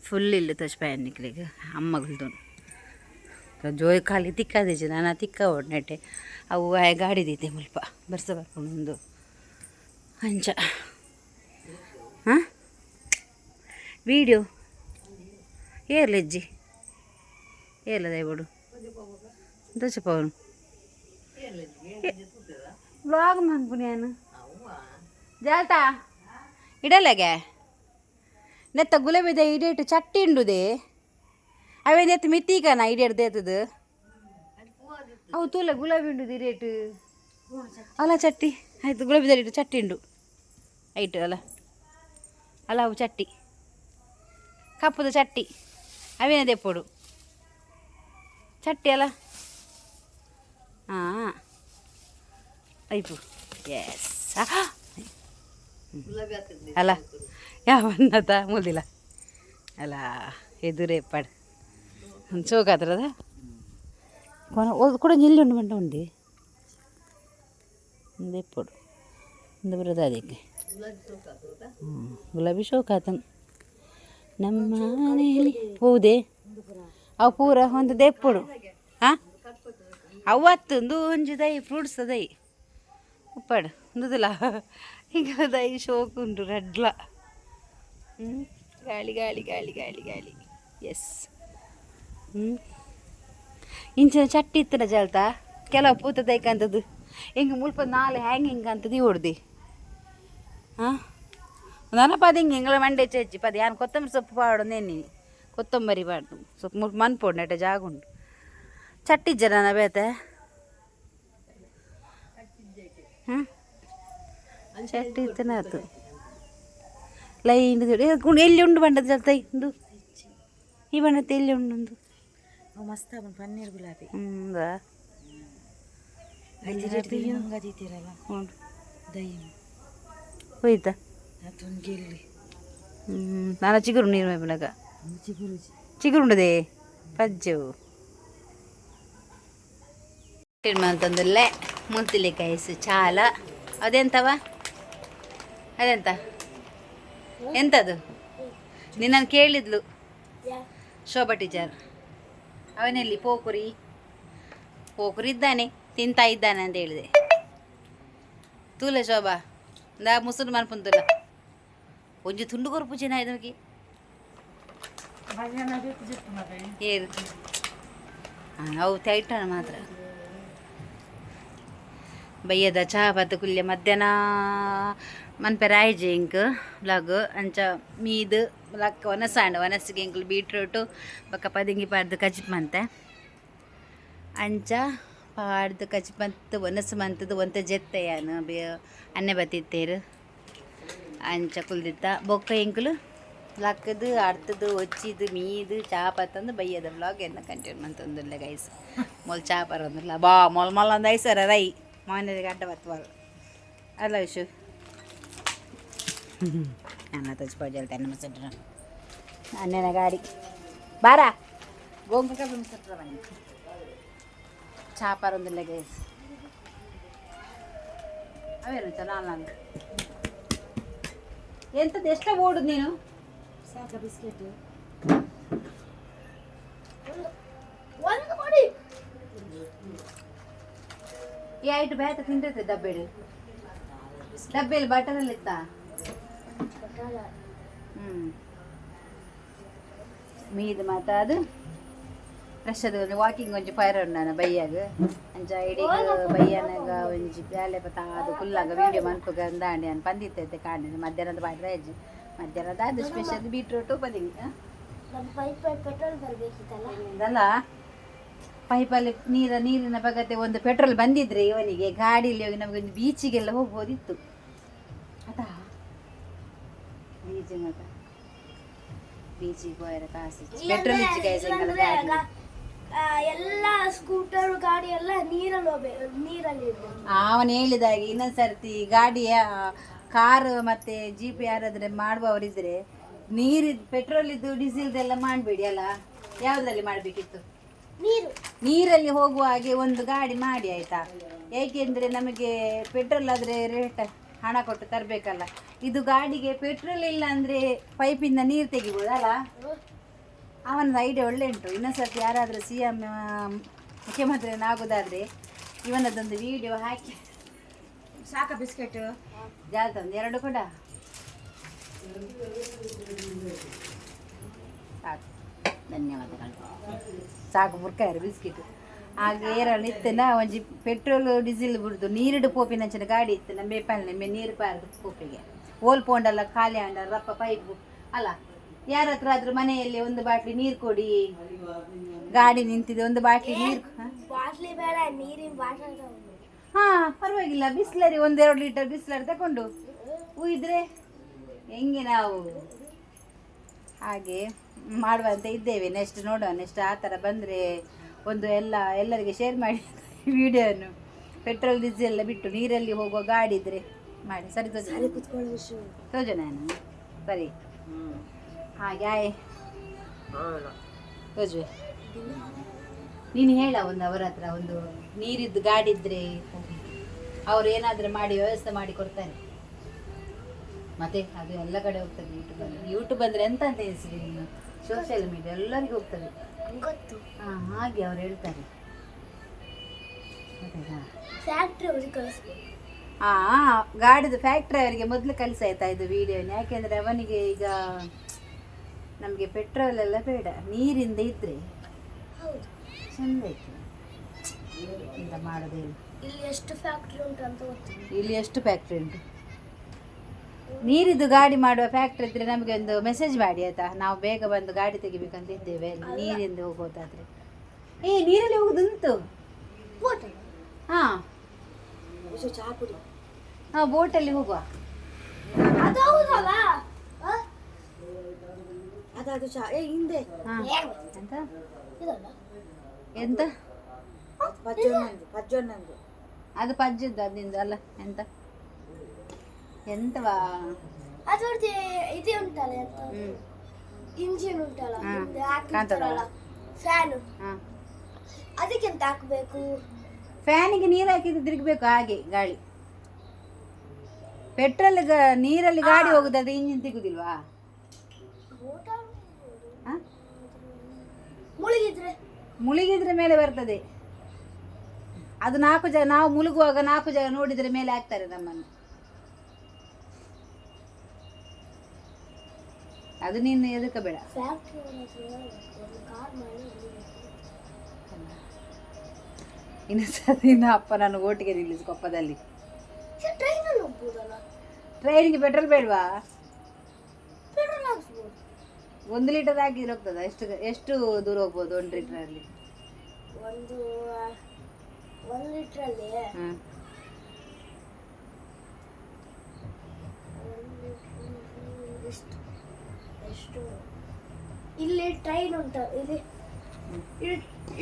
ಫುಲ್ ಇಲ್ಲ ತಚ್ ಪ್ಯಾನಿಕ್ಲಿಗೆ ಅಮ್ಮಗಳ್ದು ಜೋಯ್ ಖಾಲಿ ತಿಕ್ಕದೇಜಿ ನಾನು ತಿಕ್ಕ ನೆಟ್ಟೆ ಅವು ಗಾಡಿ ದೀತೆ ಮುಲ್ಪ ಬರ್ಕೊಂಡು ಒಂದು ಅಂಚ ಹಾಂ ವೀಡಿಯೋ ಏರ್ಲೆಜ್ಜಿ ಏರ್ಲದ ಬಿಡು ದೋಚಪ್ಪ ಅವನು ಬ್ಲಾಗ್ ಮನ್ಪುನಿ ನಾನು ಜಾಲ್ತಾ ಇಡಲ್ಲಗೆ ನೆತ್ತ ಗುಲಾಬಿದ ಇಡೇಟು ಚಟ್ಟಿ ಉಂಡುದೆ ಅವೇ ನೆತ್ತ ಮಿತ್ತೀಕನ ಇಡೇಡ್ದೇತದು ಅವು ತೂಲ ಗುಲಾಬಿ ಉಂಡುದು ಇಡೇಟು ಅಲ್ಲ ಚಟ್ಟಿ ಆಯ್ತು ಗುಲಾಬಿದ ಇಟ್ಟು ಚಟ್ಟಿ ಉಂಡು ಐಟು ಅಲ್ಲ ಅವು ಚಟ್ಟಿ ಕಪ್ಪುದ ಚಟ್ಟಿ ಅವೇನ ದೆಪ್ಪೊಡು ಚಟ್ಟಿ ಅಲ್ಲ ಹಾಂ ಐಪು ಎಸ್ ಅಲ್ಲ ಯಾವನ್ನತ ಮುಲ್ದಿಲ್ಲ ಅಲ್ಲ ಎದುರೇ ಪಡ್ ಚೋಕಾದ್ರದ ಕೂಡ ನಿಲ್ಲಿ ಉಂಡು ಮಂಟ ಉಂಡಿ ಒಂದು ಎಪ್ಪಡು ಒಂದು ಬರೋದು ಅದಕ್ಕೆ ಗುಲಾಬಿ ಶೋಕಾತನ್ ನಮ್ಮ ಮನೆಯಲ್ಲಿ ಹೌದೇ ಅವು ಪೂರ ಒಂದು ದೆಪ್ಪಡು ಹಾಂ ಅವತ್ತೊಂದು ಒಂಜಿ ದೈ ಫ್ರೂಟ್ಸ್ ದೈ ಉಪ್ಪಡು ಒಂದುದಿಲ್ಲ ಈಗ ದೈ ಶೋಕ್ ಉಂಟು ರಡ್ಲ ಗಾಳಿ ಎಸ್ ಇಂಚಿನ ಚಟ್ಟಿ ಇತ್ತನ ಜಲ್ತಾ ಕೆಲವು ಪೂತ ದೈಕಂತದ್ದು ಹಿಂಗೆ ಮುಲ್ಪ 4 ಹ್ಯಾಂಗಿಂಗ್ ಅಂತದ್ದು ಹೊಡ್ದು ಹಾಂ ನನ್ನ ಪದ ಹಿಂಗೆ ಎಂಗಳ ಮಂಡೆ ಚಚ್ಚಿ ಪದ ಯಾನು ಕೊತ್ತಂಬರಿ ಸೊಪ್ಪು ಪಾಡು ನೆನ್ನಿ ಕೊತ್ತಂಬರಿ ಪಾಡ್ದು ಸೊಪ್ಪು ಮುಲ್ಪ ಮನ್ಪೋಡು ನೆಟ್ಟ ಜಾಗ ಉಂಟು ಚಟ್ಟಿ ಜನ ಬೇತೆ ಹಾಂ ಚಟ್ಟಿ ಇತ್ತನ ಆಯ್ತು ಲೈನ್ ಎಲ್ಲಿ ಉಂಡು ಬಂಡದ ಜಲ್ತೈ ಉಂಡು ಈ ಬಣ್ಣದ ಎಲ್ಲಿ ಉಂಡು ಒಂದು ಮಸ್ತ್ ಪನ್ನೀರ್ ಗುಲಾಬಿ ಹ್ಞೂ ಹಂಗದಿದ್ದೀರಲ್ಲ ಉಂಟು ದೈ ಹೋಯ್ತಾ ಅದೊಂದು ಗೆಲ್ಲಿ ನಾನು ಚಿಗುರು ನೀರು ಮೇಪನಗ ಚಿಗುರು ఉండదే ಪಜ್ಜು ಅಂತಂದಲ್ಲೇ ಮುಂತಿಲಿ ಕಾಯಿಸು ಚಾಲ ಅದೆಂತವ ಅದೆಂತ ಎಂಥದ್ದು ನಿನ್ನನ್ನು ಕೇಳಿದ್ಲು ಶೋಭಾ ಟೀಚರ್ ಅವನೆಲ್ಲಿ ಪೋಕುರಿ ಇದ್ದಾನೆ ತಿಂತಾ ಇದ್ದಾನೆ ಅಂತ ಹೇಳಿದೆ ತೂಲೆ ಶೋಭಾ ನಾ ಮುಸಲ್ಮಾನ್ ಪುಂತುಲ ಒಂಜಿ ತುಂಡು ಕೊರ್ಪು ಜನ ಇದಕ್ಕೆ ಏರು ಅವು ತೈಟನ ಮಾತ್ರ ಬಯ್ಯದ ಚಹಾ ಪತ್ತು ಕುಲ್ಯ ಮಧ್ಯಾಹ್ನ ಮನ್ಪೆರ ಆಯ್ಜೆ ಇಂಕ್ ಬ್ಲಾಗ್ ಅಂಚ ಮೀದು ಲಕ್ಕ ಒನಸಾಂಡು ಒನಸಿಗೆ ಇಂಕ್ಲು ಬೀಟ್ರೂಟು ಬೊಕ್ಕ ಪದಿಂಗಿ ಪಾಡ್ದು ಕಜಿಪ್ ಮಂತೆ ಅಂಚ ಪಾಡ್ದು ಕಜಿಪ್ ಮಂತ್ ಒನಸು ಮಂತದ್ದು ಒಂತ ಜೆತ್ತೆಯಾನು ಅನ್ನೆ ಬತ್ತಿತ್ತೇರು ಅಂಚ ಕುಲ್ದಿತ್ತ ಬೊಕ್ಕ ಇಂಕ್ಲು ಲಕ್ಕದು ಅಡ್ತದು ಒಚ್ಚಿದು ಮೀದು ಚಹಾ ಪತ್ತಂದು ಬಯ್ಯದ ಬ್ಲಾಗ್ ಎನ್ನ ಕಂಟಿನ್ಯೂ ಮಂತೊಂದುಲ್ಲೆ ಗೈಸ್ ಮೊಲ್ ಚಹಾ ಪರೊಂದಿಲ್ಲ ಬಾ ಮೊಲ್ ಒಂದು ಐಸರ ರೈ ಮಾನ್ಯರಿಗೆ ಅಡ್ಡ ಬತ್ತವಾರು ಅಲ್ಲ ವಿಶು ನನ್ನ ತಚ್ಪಾಡು ಹೇಳ್ತೆ ಅನ್ನ ಮಸಡ್ರ ಅನ್ನನ ಗಾಡಿ ಬಾರ ಗೋಂಗ ಮಸಡ್ರ ಬನ್ನಿ ಚಹಾ ಪರೊಂದಿಲ್ಲ ಗೈಸ್ ಅವೇನು ಚೆನ್ನಾಗಿ ಎಂಥದ್ದು ಎಷ್ಟ ಓಡುದು ನೀನು ಸಾಕ ಬಿಸ್ಕೆಟ್ ಈ ಐಟು ಬೇತ ತಿಂತೈತೆ ಡಬ್ಬೆಯಲ್ಲಿ ಬಟರಲ್ಲಿ ಇತ್ತ ಮೀದು ಮಾತ ಅದು ಫ್ರೆಶ್ ಅದು ವಾಕಿಂಗ್ ಒಂಜಿ ಫೈರ್ ನಾನು ಬೈಯಾಗ ಅಂಚ ಇಡೀಗ ಬೈಯನಾಗ ಒಂಜಿ ಬ್ಯಾಲೆ ಪತ್ತ ಅದು ಫುಲ್ಲಾಗ ವೀಡಿಯೋ ಮನ್ಪುಗ ಅಂದಾಂಡಿ ನಾನು ಬಂದಿತ್ತೈತೆ ಕಾಣಿ ಮಧ್ಯಾಹ್ನದ ಬಾಡ್ರೆ ಅಜ್ಜಿ ಮಧ್ಯಾಹ್ನದ ಅದು ಸ್ಪೆಷಲ್ ಬೀಟ್ರೂಟು ಬದಿಂಗಿ ಅಲ್ಲ ಪೈಪಲ್ಲಿ ನೀರಿನ ಬಗತ್ತೆ ಒಂದು ಪೆಟ್ರೋಲ್ ಬಂದಿದ್ರೆ ಇವನಿಗೆ ಗಾಡಿಯಲ್ಲಿ ಹೋಗಿ ನಮಗೊಂದು ಬೀಚಿಗೆಲ್ಲ ಹೋಗ್ಬೋದಿತ್ತು ಅದಾ ಬೀಚಿಗೆ ಹೋಯ್ರ ಕಾಸು ಪೆಟ್ರೋಲ್ ಎಲ್ಲ ಸ್ಕೂಟರ್ ಗಾಡಿ ಎಲ್ಲ ನೀರಲ್ಲಿ ಅವನು ಹೇಳಿದಾಗೆ ಇನ್ನೊಂದು ಸರ್ತಿ ಗಾಡಿಯ ಕಾರು ಮತ್ತೆ ಜೀಪ್ ಯಾರಾದ್ರೆ ಮಾಡುವವರಿದ್ರೆ ಪೆಟ್ರೋಲಿದ್ದು ಡೀಸೆಲ್ದೆಲ್ಲ ಮಾಡಬೇಡಿ ಅಲ್ಲ ಯಾವುದ್ರಲ್ಲಿ ಮಾಡಬೇಕಿತ್ತು ನೀರಲ್ಲಿ ಹೋಗುವ ಹಾಗೆ ಒಂದು ಗಾಡಿ ಮಾಡಿ ಆಯ್ತಾ ಏಕೆಂದರೆ ನಮಗೆ ಪೆಟ್ರೋಲ್ ಆದರೆ ರೇಟ್ ಹಣ ಕೊಟ್ಟು ತರಬೇಕಲ್ಲ ಇದು ಗಾಡಿಗೆ ಪೆಟ್ರೋಲ್ ಇಲ್ಲ ಅಂದರೆ ಪೈಪಿಂದ ನೀರು ತೆಗಿಬೋದಲ್ಲ ಅವನದು ಐಡಿಯಾ ಒಳ್ಳೆ ಉಂಟು ಇನ್ನೊಂದ್ಸರ್ತಿ ಯಾರಾದರೂ CM ಮುಖ್ಯಮಂತ್ರಿನಾಗೋದಾದರೆ ಇವನದೊಂದು ವಿಡಿಯೋ ಹಾಕಿ ಸಾಕ ಬಿಸ್ಕೆಟ್ ಜಾತಂದು 2 ಕೂಡ ಸಾಕು ಧನ್ಯವಾದಗಳು ಸಾಕು ಬುರ್ಕಾಯರು ಬಿಸ್ಕಿಟ್ ಹಾಗೆ ಏರಲ್ಲಿ ಇತ್ತನ ಒಂಜಿ ಪೆಟ್ರೋಲ್ ಡೀಸೆಲ್ ಬಿಡ್ದು ನೀರಿಡು ಪೋಪಿನಂಚಿನ ಗಾಡಿ ಇತ್ತು ನಮ್ಮ ಬೇಪಾಲಿನ ನೀರು ಪಾರ್ದು ಪೋಪಿಗೆ ಓಲ್ ಪೋಂಡಲ್ಲ ಖಾಲಿ ಅಂಡ ರಪ್ಪ ಪೈಪು ಅಲ್ಲ ಯಾರ ಹತ್ರ ಆದ್ರೂ ಮನೆಯಲ್ಲಿ ಒಂದು ಬಾಟ್ಲಿ ನೀರು ಕೊಡಿ ಗಾಡಿ ನಿಂತಿದೆ ಒಂದು ಬಾಟ್ಲಿ ನೀರು ಹಾಂ ಪರವಾಗಿಲ್ಲ ಬಿಸ್ಲರಿ 1-2 ಲೀಟರ್ ಬಿಸ್ಲರಿ ತಗೊಂಡು ಉಯ್ದ್ರೆ ಹೆಂಗೆ ನಾವು ಹಾಗೆ ಮಾಡುವಂತ ಇದ್ದೇವೆ ನೆಕ್ಸ್ಟ್ ನೋಡುವ ನೆಕ್ಸ್ಟ್ ಆ ಥರ ಬಂದರೆ ಒಂದು ಎಲ್ಲರಿಗೆ ಶೇರ್ ಮಾಡಿ ವಿಡಿಯೋನು ಪೆಟ್ರೋಲ್ ಡೀಸೆಲ್ ಎಲ್ಲ ಬಿಟ್ಟು ನೀರಲ್ಲಿ ಹೋಗುವ ಗಾಡಿ ಇದ್ರೆ ಮಾಡಿ ಸರಿ ತೋಜು ನಾನು ಸರಿ ಹಾಗೆ ಆಯ್ ತೋಜುವೆ ನೀನು ಹೇಳ ಒಂದು ಅವರ ಹತ್ರ ಒಂದು ನೀರಿದ್ದು ಗಾಡಿ ಇದ್ರೆ ಅವರು ಏನಾದರೂ ಮಾಡಿ ವ್ಯವಸ್ಥೆ ಮಾಡಿ ಕೊಡ್ತಾರೆ ಮತ್ತೆ ಅದು ಎಲ್ಲ ಕಡೆ ಹೋಗ್ತದೆ ಯೂಟ್ಯೂಬ್ ಅಂದರೆ ಎಂತ ಅಂತ ಎನಿಸಿದೆ ನೀನು ಸೋಷಿಯಲ್ ಮೀಡಿಯಾ ಎಲ್ಲರಿಗೂ ಹೋಗ್ತದೆ ಹಾಂ ಹಾಗೆ ಅವ್ರು ಹೇಳ್ತಾರೆ ಹಾಂ ಗಾಡಿದು ಫ್ಯಾಕ್ಟ್ರಿ ಅವರಿಗೆ ಮೊದಲು ಕಲಿಸಾಯ್ತಾ ಇದು ವಿಡಿಯೋನ ಯಾಕೆಂದರೆ ಅವನಿಗೆ ಈಗ ನಮಗೆ ಪೆಟ್ರೋಲ್ ಎಲ್ಲ ಬೇಡ ನೀರಿಂದ ಇದ್ದರೆ ಚೆಂದ ಇತ್ತು ಇಂತ ಮಾಡೋದೇನು ಇಲ್ಲಿ ಎಷ್ಟು ಫ್ಯಾಕ್ಟ್ರಿ ಉಂಟು ಅಂತ ಗೊತ್ತಿಲ್ಲ ಇಲ್ಲಿ ಎಷ್ಟು ಫ್ಯಾಕ್ಟ್ರಿ ಉಂಟು ನೀರಿದ್ದು ಗಾಡಿ ಮಾಡುವ ಫ್ಯಾಕ್ಟ್ರಿ ಇದ್ರೆ ನಮಗೆ ಒಂದು ಮೆಸೇಜ್ ಮಾಡಿ ಆಯ್ತಾ ನಾವು ಬೇಗ ಬಂದು ಗಾಡಿ ತೆಗಿಬೇಕಂತ ಇದ್ದೇವೆ ನೀರಿಂದ ಹೋಗೋದಾದ್ರೆ ನೀರಲ್ಲಿ ಹೋಗುದುಂಟು ಹಾಂ ಹಾಂ ಬೋಟಲ್ಲಿ ಹೋಗುವ ಹಿಂದೆ ಎಂತ ಎಂತ ಅದು ಪಜ್ಜದ್ದು ಅದಿಂದ ಅಲ್ಲ ಎಂತ ಎಂತವಾ ಅದರದ್ದು ಇದು ಉಂಟಲ್ಲ ಎಂತ ಹ್ಞೂ ಇಂಜಿನ್ ಉಂಟಲ್ಲ ಹಾ. ಹಿಂದೆ ಕಾಂತದ? ಹಾಕಿರ್ತಾರಲ್ಲ ಫ್ಯಾನು ಹಾಂ ಅದಕ್ಕೆ ಎಂತ ಹಾಕ್ಬೇಕು? ಫ್ಯಾನಿಗೆ ನೀರು ಹಾಕಿದ್ದು ತಿರುಗಬೇಕು ಹಾಗೆ ಗಾಳಿ. ಪೆಟ್ರೋಲ್ ನೀರಲ್ಲಿ ಗಾಡಿ ಹೋಗುದಾದ್ರೆ ಇಂಜಿನ್ ತಿಗುದಿಲ್ವಾ? ಹಾಂ ಮುಳುಗಿದ್ರೆ ಮುಳುಗಿದ್ರೆ ಮೇಲೆ ಬರ್ತದೆ. ಅದು 4 ಜನ, ನಾವು ಮುಳುಗುವಾಗ 4 ಜನ ನೋಡಿದರೆ ಮೇಲೆ ಹಾಕ್ತಾರೆ ನಮ್ಮನ್ನು. ಅದು ನೀನು ಎದಕ್ಕೆ ಬೇಡ. ಫ್ಯಾಕ್ಟ್ರಿ ಒಂದು ಕಾರ್ ಮಾಡಿ ಇನ್ನೊಂದ್ಸತಿ ಇನ್ನು ಅಪ್ಪ ನಾನು ಓಟಿಗೆ ನಿಲ್ಲಿಸಿ ಕೊಪ್ಪದಲ್ಲಿ. ಟ್ರೈನಲ್ಲಿ ಹೋಗ್ಬೋದಲ್ಲ? ಟ್ರೈನಿಗೆ ಪೆಟ್ರೋಲ್ ಬೇಡವಾ? ಪೆಟ್ರೋಲ್ ಹಾಕ್ಸ್ಬೋದು. 1 ಲೀಟರ್ ಹಾಕಿದ್ರೆ ಹೋಗ್ತದ? ಎಷ್ಟು ದೂರ ಹೋಗ್ಬೋದು 1 ಲೀಟರಲ್ಲಿ? ಒಂದು 1 ಲೀಟ್ರಲ್ಲಿ ಹಾಂ ಎಷ್ಟು ಎಷ್ಟು ಇಲ್ಲಿ ಟ್ರೈನ್ ಉಂಟ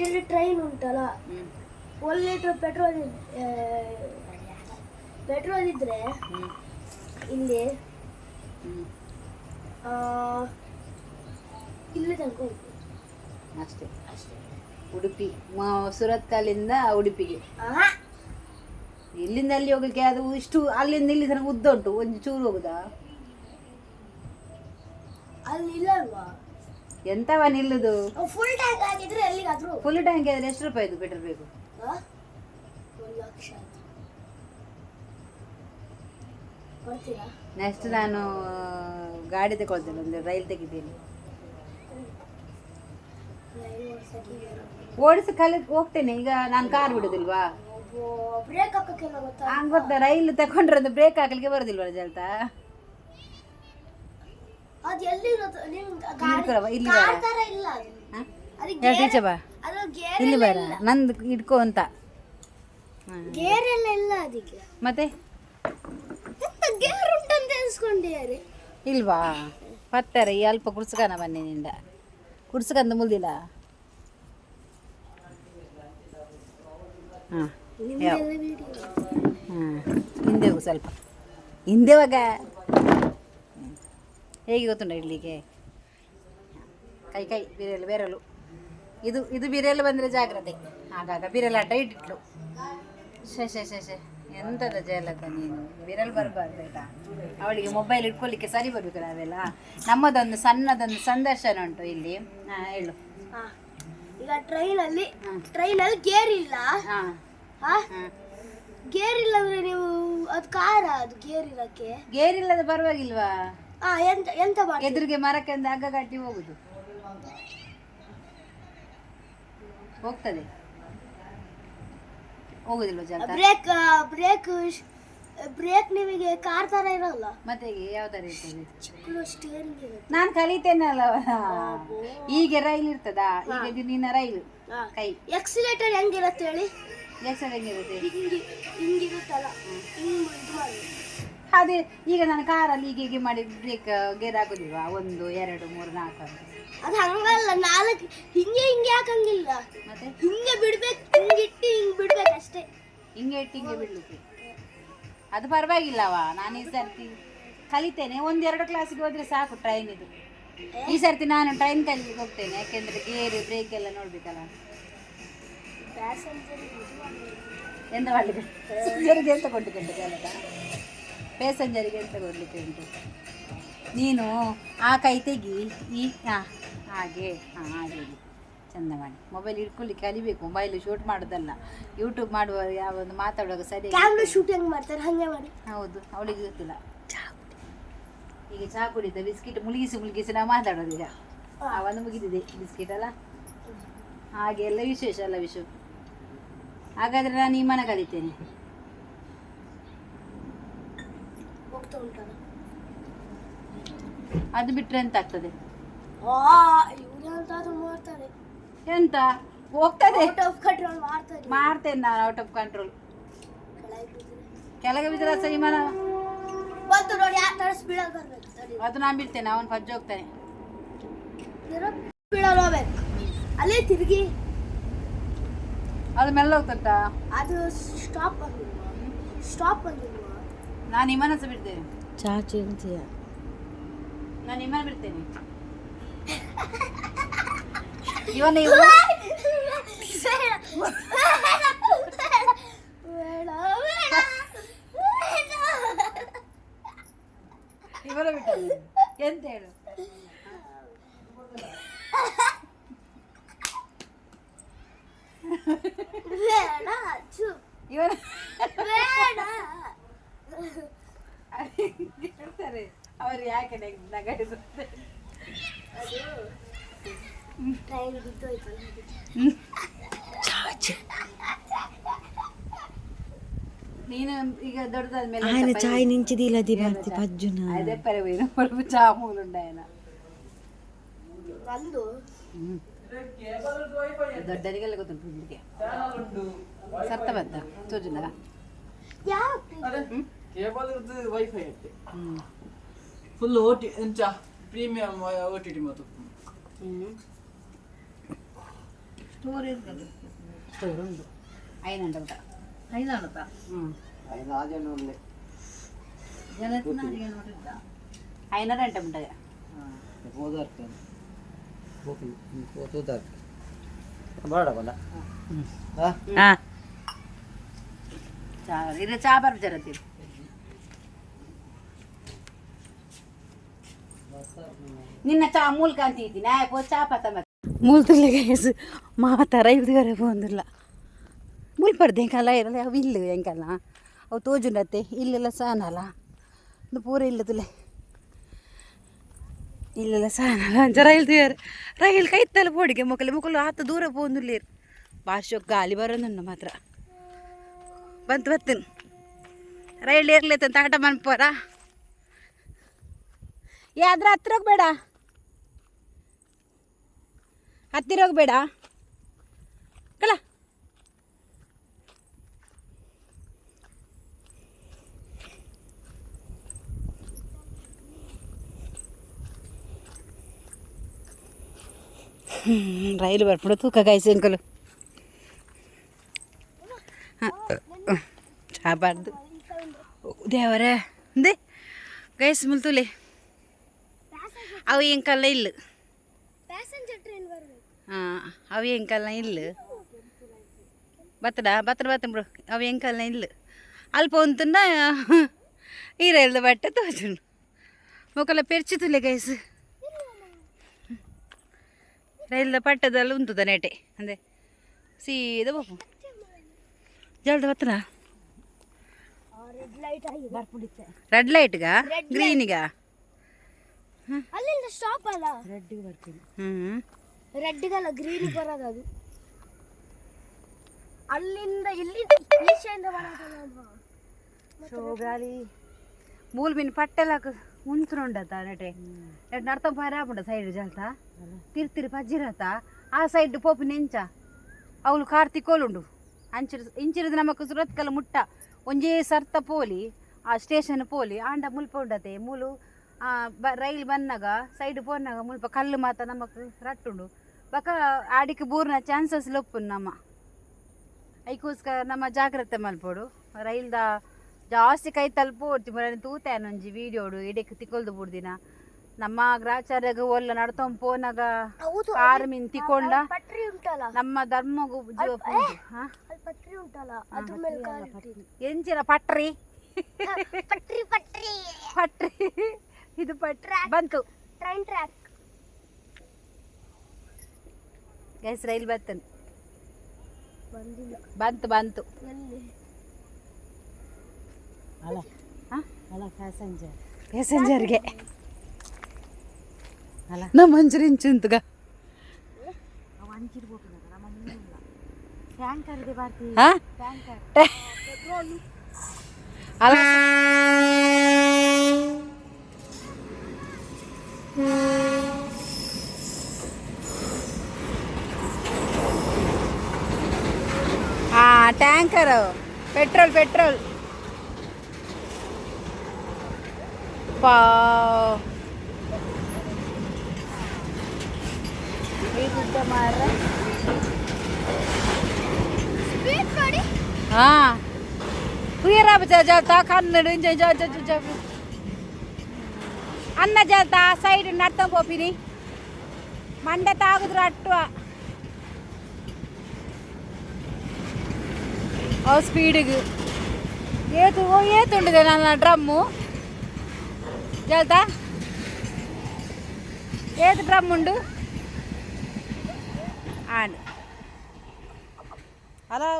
ಇಲ್ಲಿ ಟ್ರೈನ್ ಉಂಟಲ್ಲ, 1 ಲೀಟರ್ ಪೆಟ್ರೋಲ್ ಇದ್ರೆ ಇಲ್ಲಿ ಇಲ್ಲಿ ತನಕ ಹೋಗ್ಬೋದು ಅಷ್ಟೇ. ಅಷ್ಟೇ. ಉಡುಪಿ ಸುರತ್ಕಲ್ಲಿಂದ ಉಡುಪಿಗೆ. ಆಹಾ, ಇಲ್ಲಿಂದ ಅಲ್ಲಿ ಹೋಗ್ಲಿಕ್ಕೆ ಅದು ಇಷ್ಟು ಅಲ್ಲಿಂದ ಇಲ್ಲಿ ತನಕ ಉದ್ದ ಉಂಟು, ಒಂದು ಚೂರು ಹೋಗುದಾ? ಅಲ್ಲಿ ಇಲ್ಲಲ್ವಾ? ಎಂತವ ನಿಲ್ಲುದು? ಫುಲ್ ಟ್ಯಾಂಕ್ ಆಗಿದ್ರೆ ಎಲ್ಲಿಗಾದ್ರೂ ಫುಲ್ ಟ್ಯಾಂಕ್ ಆದ್ರೆ ಎಷ್ಟು ರೂಪಾಯಿದು ಪೆಟ್ರೋಲ್ ಬೇಕು? 1 ಲಕ್ಷ ಆಯ್ತು. ಕೊಡ್ತೀರಾ? ನೆಕ್ಸ್ಟ್ ನಾನು ಗಾಡಿ ತಗೊಳ್ತೇನೆ, ಒಂದು ರೈಲ್ ತೆಗಿದ್ದೀನಿ. ಓಡಿಸಿ ಹೋಗ್ತೇನೆ. ಈಗ ನಾನು ಕಾರ್ ಬಿಡುದಿಲ್ವಾ? ಬ್ರೇಕ್ ಹಾಕಕ್ಕೆಲ್ಲ ಗೊತ್ತಾ? ಹಂಗೆ ಗೊತ್ತಾ? ರೈಲ್ ತಗೊಂಡ್ರೆ ಒಂದು ಬ್ರೇಕ್ ಹಾಕ್ಲಿಕ್ಕೆ ಬರೋದಿಲ್ವ ಜಲ್ತಾ? ಅದು ಎಲ್ಲಿ ಇರುತ್ತೆ? ನಿಮ್ ಇಲ್ಲಿ ಕಾರ್ ತರ ಇಲ್ಲ ಅದು. ಅದಕ್ಕೆ ಬಾ ಅದು ಗೇರ್ ಇಲ್ಲಿ ಬರ ನಂದು ಇಟ್ಕೋ ಅಂತ. ಗೇರ್ ಎಲ್ಲ ಇಲ್ಲ ಅದಕ್ಕೆ. ಮತ್ತೆ ಎಂತ ಗೇರ್ ಉಂಟಂತ ಎನ್ಸ್ಕೊಂಡಿದ್ದಾರೆ? ಇಲ್ವಾ? ಪತ್ತಾರೆ ಈ ಅಲ್ಪ ಕುಡ್ಸ್ಕನ ಬನ್ನಿನಿಂದ ಕುಡ್ಸ್ಕಂದು ಮುಲ್ದಿಲ್ಲ. ಹಾಂ ಹಾಂ ಹಿಂದೆ ಹೋಗು ಸ್ವಲ್ಪ, ಹಿಂದೆ ಹೋಗ. ಹೇಗೆ ಗೊತ್ತುಂಟ ಇಡ್ಲಿಕ್ಕೆ? ಕೈ ಕೈ ಬಿರಲು ಇದು ಬಿರಲು ಬಂದರೆ ಜಾಗ್ರತೆ. ಆಗಾಗ ಬಿರಲ ಟೈಟ್ ಇಟ್ಲು. ಶೇ ಎಂಥದ ಜಯಲತ ನೀನು, ಬಿರಲ್ ಬರಬಾರ್ದು ಆಯ್ತಾ? ಅವಳಿಗೆ ಮೊಬೈಲ್ ಇಟ್ಕೊಳ್ಳಿಕ್ಕೆ ಸರಿ ಬರಬೇಕು ನಾವೆಲ್ಲ. ನಮ್ಮದೊಂದು ಸಣ್ಣದೊಂದು ಸಂದರ್ಶನ ಉಂಟು ಇಲ್ಲಿ. ಹಾಂ ಹೇಳು. ಈಗ ಟ್ರೈನಲ್ಲಿ ಗೇರ್ ಇಲ್ಲ. ಗೇರ್ ಇಲ್ಲ ಅಂದ್ರೆ ನೀವು ಅದು ಕಾರ, ಅದು ಗೇರ್ ಇರಕ್ಕೆ ಗೇರ್ ಇಲ್ಲದ ಪರವಾಗಿಲ್ವಾ? ಎಂತ ಮಾಡಿ ಎದುರಿಗೆ ಮರಕ್ಕೆ ಒಂದು ಹಗ್ಗ ಕಟ್ಟಿ ಹೋಗುದು, ಹೋಗ್ತದೆ. ಹೋಗುದಿಲ್ವ ಜಾಗ? ಬ್ರೇಕ್ ನಿಮಗೆ ಕಾರ್ ತರ ಇರಲ್ಲ. ಮತ್ತೆ ಯಾವ ತರ ಇರ್ತದೆ? ಚಿಕ್ಕದು ಸ್ಟೀರಿಂಗ್ ಇರುತ್ತೆ. ನಾನು ಕಲಿತೇನಲ್ಲ. ಈಗ ರೈಲ್ ಇರ್ತದಾ? ಈಗ ಇದು ನಿನ್ನ ರೈಲು ಕೈ. ಎಕ್ಸಿಲೇಟರ್ ಹೆಂಗಿರುತ್ತೆ ಹೇಳಿ? ಎಕ್ಸಲ್ ಹೆಂಗಿರುತ್ತೆ? ಹಿಂಗಿರುತ್ತಲ್ಲ, ಹಿಂಗ್ ಇದು ಮಾಡಿ. ಅದೇ ಈಗ ನಾನು ಕಾರಲ್ಲಿ ಹೀಗೆ ಮಾಡಿ ಬ್ರೇಕ್ ಗೇರ್ ಹಾಕೋದಿಲ್ವಾ? 1 2 3 4 ಅಂತ. ಅದು ಹಂಗಲ್ಲ, 4 ಹಿಂಗೆ ಹಾಕಂಗಿಲ್ಲ. ಮತ್ತೆ ಹಿಂಗೆ ಬಿಡ್ಬೇಕು, ಹಿಂಗಿಟ್ಟು ಹಿಂಗ್ ಬಿಡ್ಬೇಕು ಅಷ್ಟೇ. ಹಿಂಗೆ ಇಟ್ಟು ಹಿಂಗೆ ಬಿಡ್ಲಿಕ್ಕೆ ಅದು ಪರವಾಗಿಲ್ಲವಾ? ನಾನು ಈ ಸರ್ತಿ ಕಲಿತೇನೆ. 1-2 ಕ್ಲಾಸಿಗೆ ಹೋದ್ರೆ ಸಾಕು ಟ್ರೈನ್ ಇದು. ಈ ಸರ್ತಿ ನಾನು ಟ್ರೈನ್ ಕಲಿಲಿಕ್ಕೆ ಹೋಗ್ತೇನೆ, ಯಾಕೆಂದ್ರೆ ಗೇರ್ ಬ್ರೇಕ್ ಎಲ್ಲ ನೋಡ್ಬೇಕಲ್ಲ. ಎಂತ ಮಾಡಲಿಕ್ಕೆ? ಪ್ಯಾಸೆಂಜರಿಗೆ ಎಂತ ಕೊಟ್ಟಿಕೊಂಡು ಕೇಳದ? ಪ್ಯಾಸೆಂಜರಿಗೆ ಎಂತ ಕೊಡಲಿಕ್ಕೆ ಉಂಟು? ನೀನು ಆ ಕೈ ತೆಗಿ, ಈ ಹಾಗೆ ಹಾಗೆ ಚಂದ ಮಾಡಿ. ಮೊಬೈಲ್ ಇಟ್ಕೊಳ್ಳಿಕ್ಕೆ ಕಲಿಬೇಕು. ಮೊಬೈಲ್ ಶೂಟ್ ಮಾಡೋದಲ್ಲ, ಯೂಟ್ಯೂಬ್ ಮಾಡುವ ಯಾವೊಂದು ಮಾತಾಡುವಾಗ ಸರಿ. ಕ್ಯಾಮ್ರಾ ಶೂಟಿಂಗ್ ಮಾಡ್ತಾರೆ ಹಂಗೆ ಮಾಡಿ. ಹೌದು, ಅವಳಿಗೆ ಗೊತ್ತಿಲ್ಲ. ಈಗ ಚಹಾ ಕುಡಿದ ಬಿಸ್ಕಿಟ್ ಮುಳುಗಿಸಿ ನಾವು ಮಾತಾಡೋದು. ಈಗ ಅವನು ಮುಗಿದಿದೆ ಬಿಸ್ಕಿಟ್ ಅಲ್ಲ, ಹಾಗೆ ಎಲ್ಲ ವಿಶೇಷ ಅಲ್ಲ ವಿಷು. ಹಾಗಾದ್ರೆ ನಾನು ಈ ಮನೆ ಕಲಿತೇನೆ. ಅದು ಬಿಟ್ಟರೆ ಎಂತ ಆಗ್ತದೆ? ಎಂತ ಹೋಗ್ತದೆ? ಮಾಡ್ತೇನೆ ನಾನು ಔಟ್ ಆಫ್ ಕಂಟ್ರೋಲ್. ಕೆಳಗೆ ಬಿದ್ದರೆ ಸರಿ ಮನ ಅದು ನಾನು ಬಿಡ್ತೇನೆ. ಅವನು ಪಜ್ಜ ಹೋಗ್ತಾನೆ. ಅಲ್ಲೇ ತಿರುಗಿ ಅದು ಮೆಲ್ಲ ಹೋಗ್ತಂತ. ಅದು ಸ್ಟಾಪ್ ಬಂದಿಲ್ವಾ? ನಾನು ಈ ಮನಸ್ಸು ಬಿಡ್ತೇನೆ. ಚಹಾ ಚೇಂಜಿಯ ನಾನು ನಿಮ್ಮನೆ ಬಿಡ್ತೇನೆ ಇವನ ಇವ ಇವರ ಬಿಟ್ಟ ಎಂತ ಹೇಳು ಇವನ ಹೇಳ್ತಾರೆ ಅವ್ರು ಯಾಕೆ ನಗಡಿಸುತ್ತೆ ನೀನು ಈಗ ದೊಡ್ಡದಾದ್ಮೇಲೆ ఆయన చాయ్ నుంచి దిలది ಬರ್ತಿ ಪಜ್ಜುನ ಅದೇ ಪರವೇನು ಸ್ವಲ್ಪ ಚಾ ಮೂಲುಂಡಾಯನ ನಂದು ದೊಡ್ಡರಿಗೆಲ್ಲ ಗೊತ್ತುಂಟು ಹುಡುಗಿಗೆ ಸರ್ತ ಬದ್ದ ತೋಜುನ ಯಾವ ಕೇಬಲ್ ವೈಫೈ ಐತೆ ಫುಲ್ ಓಟಿ ಎಂಚ ಪ್ರೀಮಿಯಂ OTT ಮತ್ತು ಸ್ಟೋರೇಜ್ ಸ್ಟೋರ್ ಉಂಟು ಐನಂಡ ಊಟ ಐನಂಡ ರಾಜನೂರ್ಲೆ ಜನತ್ನಾರಿಗೆ ನೋಡಿದ್ದ ಐನರ ಎಂಟ ಉಂಟಾಗ ಹೋದಾರ್ತೆ ಹೋದಾರ್ತೆ ಬಾಡಬಲ್ಲ ಹಾಂ ಚಾ ಇದು ಚಾ ಬರ್ಜರತ್ತೀರಿ ನಿನ್ನ ಚಾ ಮೂಲ್ ಕಾಂತಿ ನಾ ಪೋ ಚಾ ಪತ ಮೂಲ್ತುಲ್ಲ ಗೈಸ್ ಮಾತಾರ ಇವ್ರಿಗೆ ಬಂದಿಲ್ಲ ಮುಲ್ಪಡ್ದೆ ಎಂಕಲ್ಲ ಇರಲ್ಲ ಅವು ಇಲ್ಲ ಎಂಕಲ್ಲ ಅವು ತೋಜುಂಡತ್ತೆ ಇಲ್ಲೆಲ್ಲ ಸಾನಲ್ಲ ಇದು ಪೂರ ಇಲ್ಲದುಲೆ ಇಲ್ಲೆಲ್ಲ ಸಾನಲ್ಲ ಅಂಚ ರೈಲ್ ತುಯಾರ ರೈಲ್ ಕೈತ್ತಲ್ಲ ಪೋಡಿಗೆ ಮುಕ್ಕಲು ಆತ ದೂರ ಪೋಂದುಲ್ಲೇರು ಭಾಷೆ ಗಾಲಿ ಬರೋದನ್ನು ಮಾತ್ರ ಬತ್ತನು ರೈಲ್ ಇರ್ಲೈತಂತ ಆಟ ಮನ್ಪೋರ ಯಾದ್ರ ಹತ್ತಿರ ಹೋಗ್ಬೇಡ ಹತ್ತಿರ ಹೋಗ್ಬೇಡ ಕಳ ರೈಲು ಬರ್ಬಿಡು ತೂಕ ಕಾಯಿಸಿ ಅಂಕಲು ಚಾಬಾರ್ದು ದೇವರೇ ಅಂದೆ ಗೈಸ್ ಮುಲ್ತುಲೆ ಅವು ಎಂಕಲ್ಲ ಇಲ್ಲ ಪ್ಯಾಸೆಂಜರ್ ಟ್ರೈನ್ ಬರಬೇಕು ಹಾಂ ಅವು ಎಂಕಲ್ಲ ಇಲ್ಲ ಬತ್ತಡ ಬಿಡು ಅವು ಎಂಕಲ್ಲ ಇಲ್ಲ ಅಲ್ಪ ಒಂತುಂಡ ಈ ರೈಲ್ದ ಬಟ್ಟೆ ತೋಚುಂಡು ಮೊಕಲ ಪೆರ್ಚಿತುಲೆ ಗೈಸ್ ರೈಲ್ದ ಪಟ್ಟದಲ್ಲಿ ಉಂತುದ ನೆಟೆ ಅಂದೆ ಸೀದಾ ಬಾಪು ಜಲ್ದಿ ಬತ್ತನ ರೆಡ್ ಲೈಟ್ ಆಗಿ ಬರ್ಬಿಡುತ್ತೆ ರೆಡ್ ಲೈಟ್ಗಾ ಗ್ರೀನಿಗಾ ಅಲ್ಲಿಂದ ಸ್ಟಾಪ್ ಅಲ್ಲ ರೆಡ್ಡಿಗೆ ಬರ್ತೀನಿ ರೆಡ್ಡಿಗಲ್ಲ ಗ್ರೀನ್ ಬರೋದು ಅದು ಅಲ್ಲಿಂದ ಇಲ್ಲಿ ಈಚೆಯಿಂದ ಬರೋದಲ್ಲ ಶೋಗಾಲಿ ಮೂಲ್ಬಿನ ಪಟ್ಟೆಲಾಕ ಉಂತುಂಡತ ನೆಟೆ ನೆಟ್ ನಡ್ತ ಪಾರಾಪುಂಡ ಸೈಡ್ ಜಲ್ತ ತಿರ್ತಿರಿ ಪಜ್ಜಿರತ ಆ ಸೈಡ್ ಪೋಪು ನೆಂಚ ಅವಳು ಕಾರ್ತಿಕೋಲುಂಡು ಇಂಚಿರದ ನಮಕ್ ಸುರತ್ಕಲ್ ಮುಟ್ಟ ಒಂಜೇ ಸರ್ತ ಪೋಲಿ ಆ ಸ್ಟೇಷನ್ ಪೋಲಿ ಆಂಡ ಮುಲ್ಪ ಉಂಡತೆ ಮೂಲು ರೈಲ್ ಬನ್ನಾಗ ಸೈಡ್ ಪೋನಾಗ ಮುಲ್ಪ ಕಲ್ಲು ಮಾತ ನಮಕ್ ರಟ್ಟುಂಡು ಬಕ ಆಡಿಗೆ ಬೂರ್ನ ಚಾನ್ಸಸ್ ಲೊಪ್ಪು ನಮ್ಮ ಐಕೋಸ್ಕರ ನಮ್ಮ ಜಾಗ್ರತೆ ಮಲ್ಪೋಡು ರೈಲ್ದ ಜಾಸ್ತಿ ಕೈ ತಲುಪೋಡ್ತಿ ಮರ ತೂತೇನೊಂಜಿ ವೀಡಿಯೋಡು ಇಡಕ್ಕೆ ತಿಕ್ಕೊಲ್ದು ಬುಡ್ದಿನ ನಮ್ಮ ಗ್ರಾಚಾರ್ಯಾಗ ಒಲ್ಲ ನಡ್ತೊಂದು ಪೋನಾಗ ಕಾರ್ ಮಿನ್ ತಿಕ್ಕೊಂಡ ಪಟ್ರಿ ಉಂಟಲ್ಲ ನಮ್ಮ ಧರ್ಮಗು ಅಲ್ಲಿ ಪಟ್ರಿ ಉಂಟಲ್ಲ ಅದ್ರ ಮೇಲೆ ಕಾಲ್ ಇಟ್ಟಿದ್ದು. ಎಂಚಿನ ಪಟ್ರಿ ಪಟ್ರಿ ಪಟ್ರಿ ಪಟ್ರಿ ಇದು ಪಟ್ರಿ ಬಂತು ಟ್ರೈನ್ ಟ್ರ್ಯಾಕ್ ಗೈಸ್ ರೈಲ್ ಬರ್ತನು ಬಂದಿಲ್ಲ ಬಂತು ಎಲ್ಲಿ ಅಲ್ಲ ಅಲ್ಲ ಪ್ಯಾಸೆಂಜರ್ಗೆ ಅಲ್ಲ ನಮ್ಮ ಮಂಜೂರು ಇಂಚುಂತುಗ ಟ್ಯಾಂಕರ್ಗೆ ಬರ್ತೀವಿ ಹಾಂ ಅಲ್ಲ ಟ್ಯಾಂಕರ್ ಪೆಟ್ರೋಲ್ ಸ್ಪೀಡ್ ನೋಡಿ ಹಾಂ ಕುಯ್ಯರ ಜಾತ ಕನ್ನಡ అన్న చేత సైడ్ నట్టం పోపిని మండ తాగుదురు అట్టు ఓ స్పీడ్కి ఏతుండదు నా డ్రమ్ము చేత ఏది డ్రమ్ ఉండు ఆండ్ అలా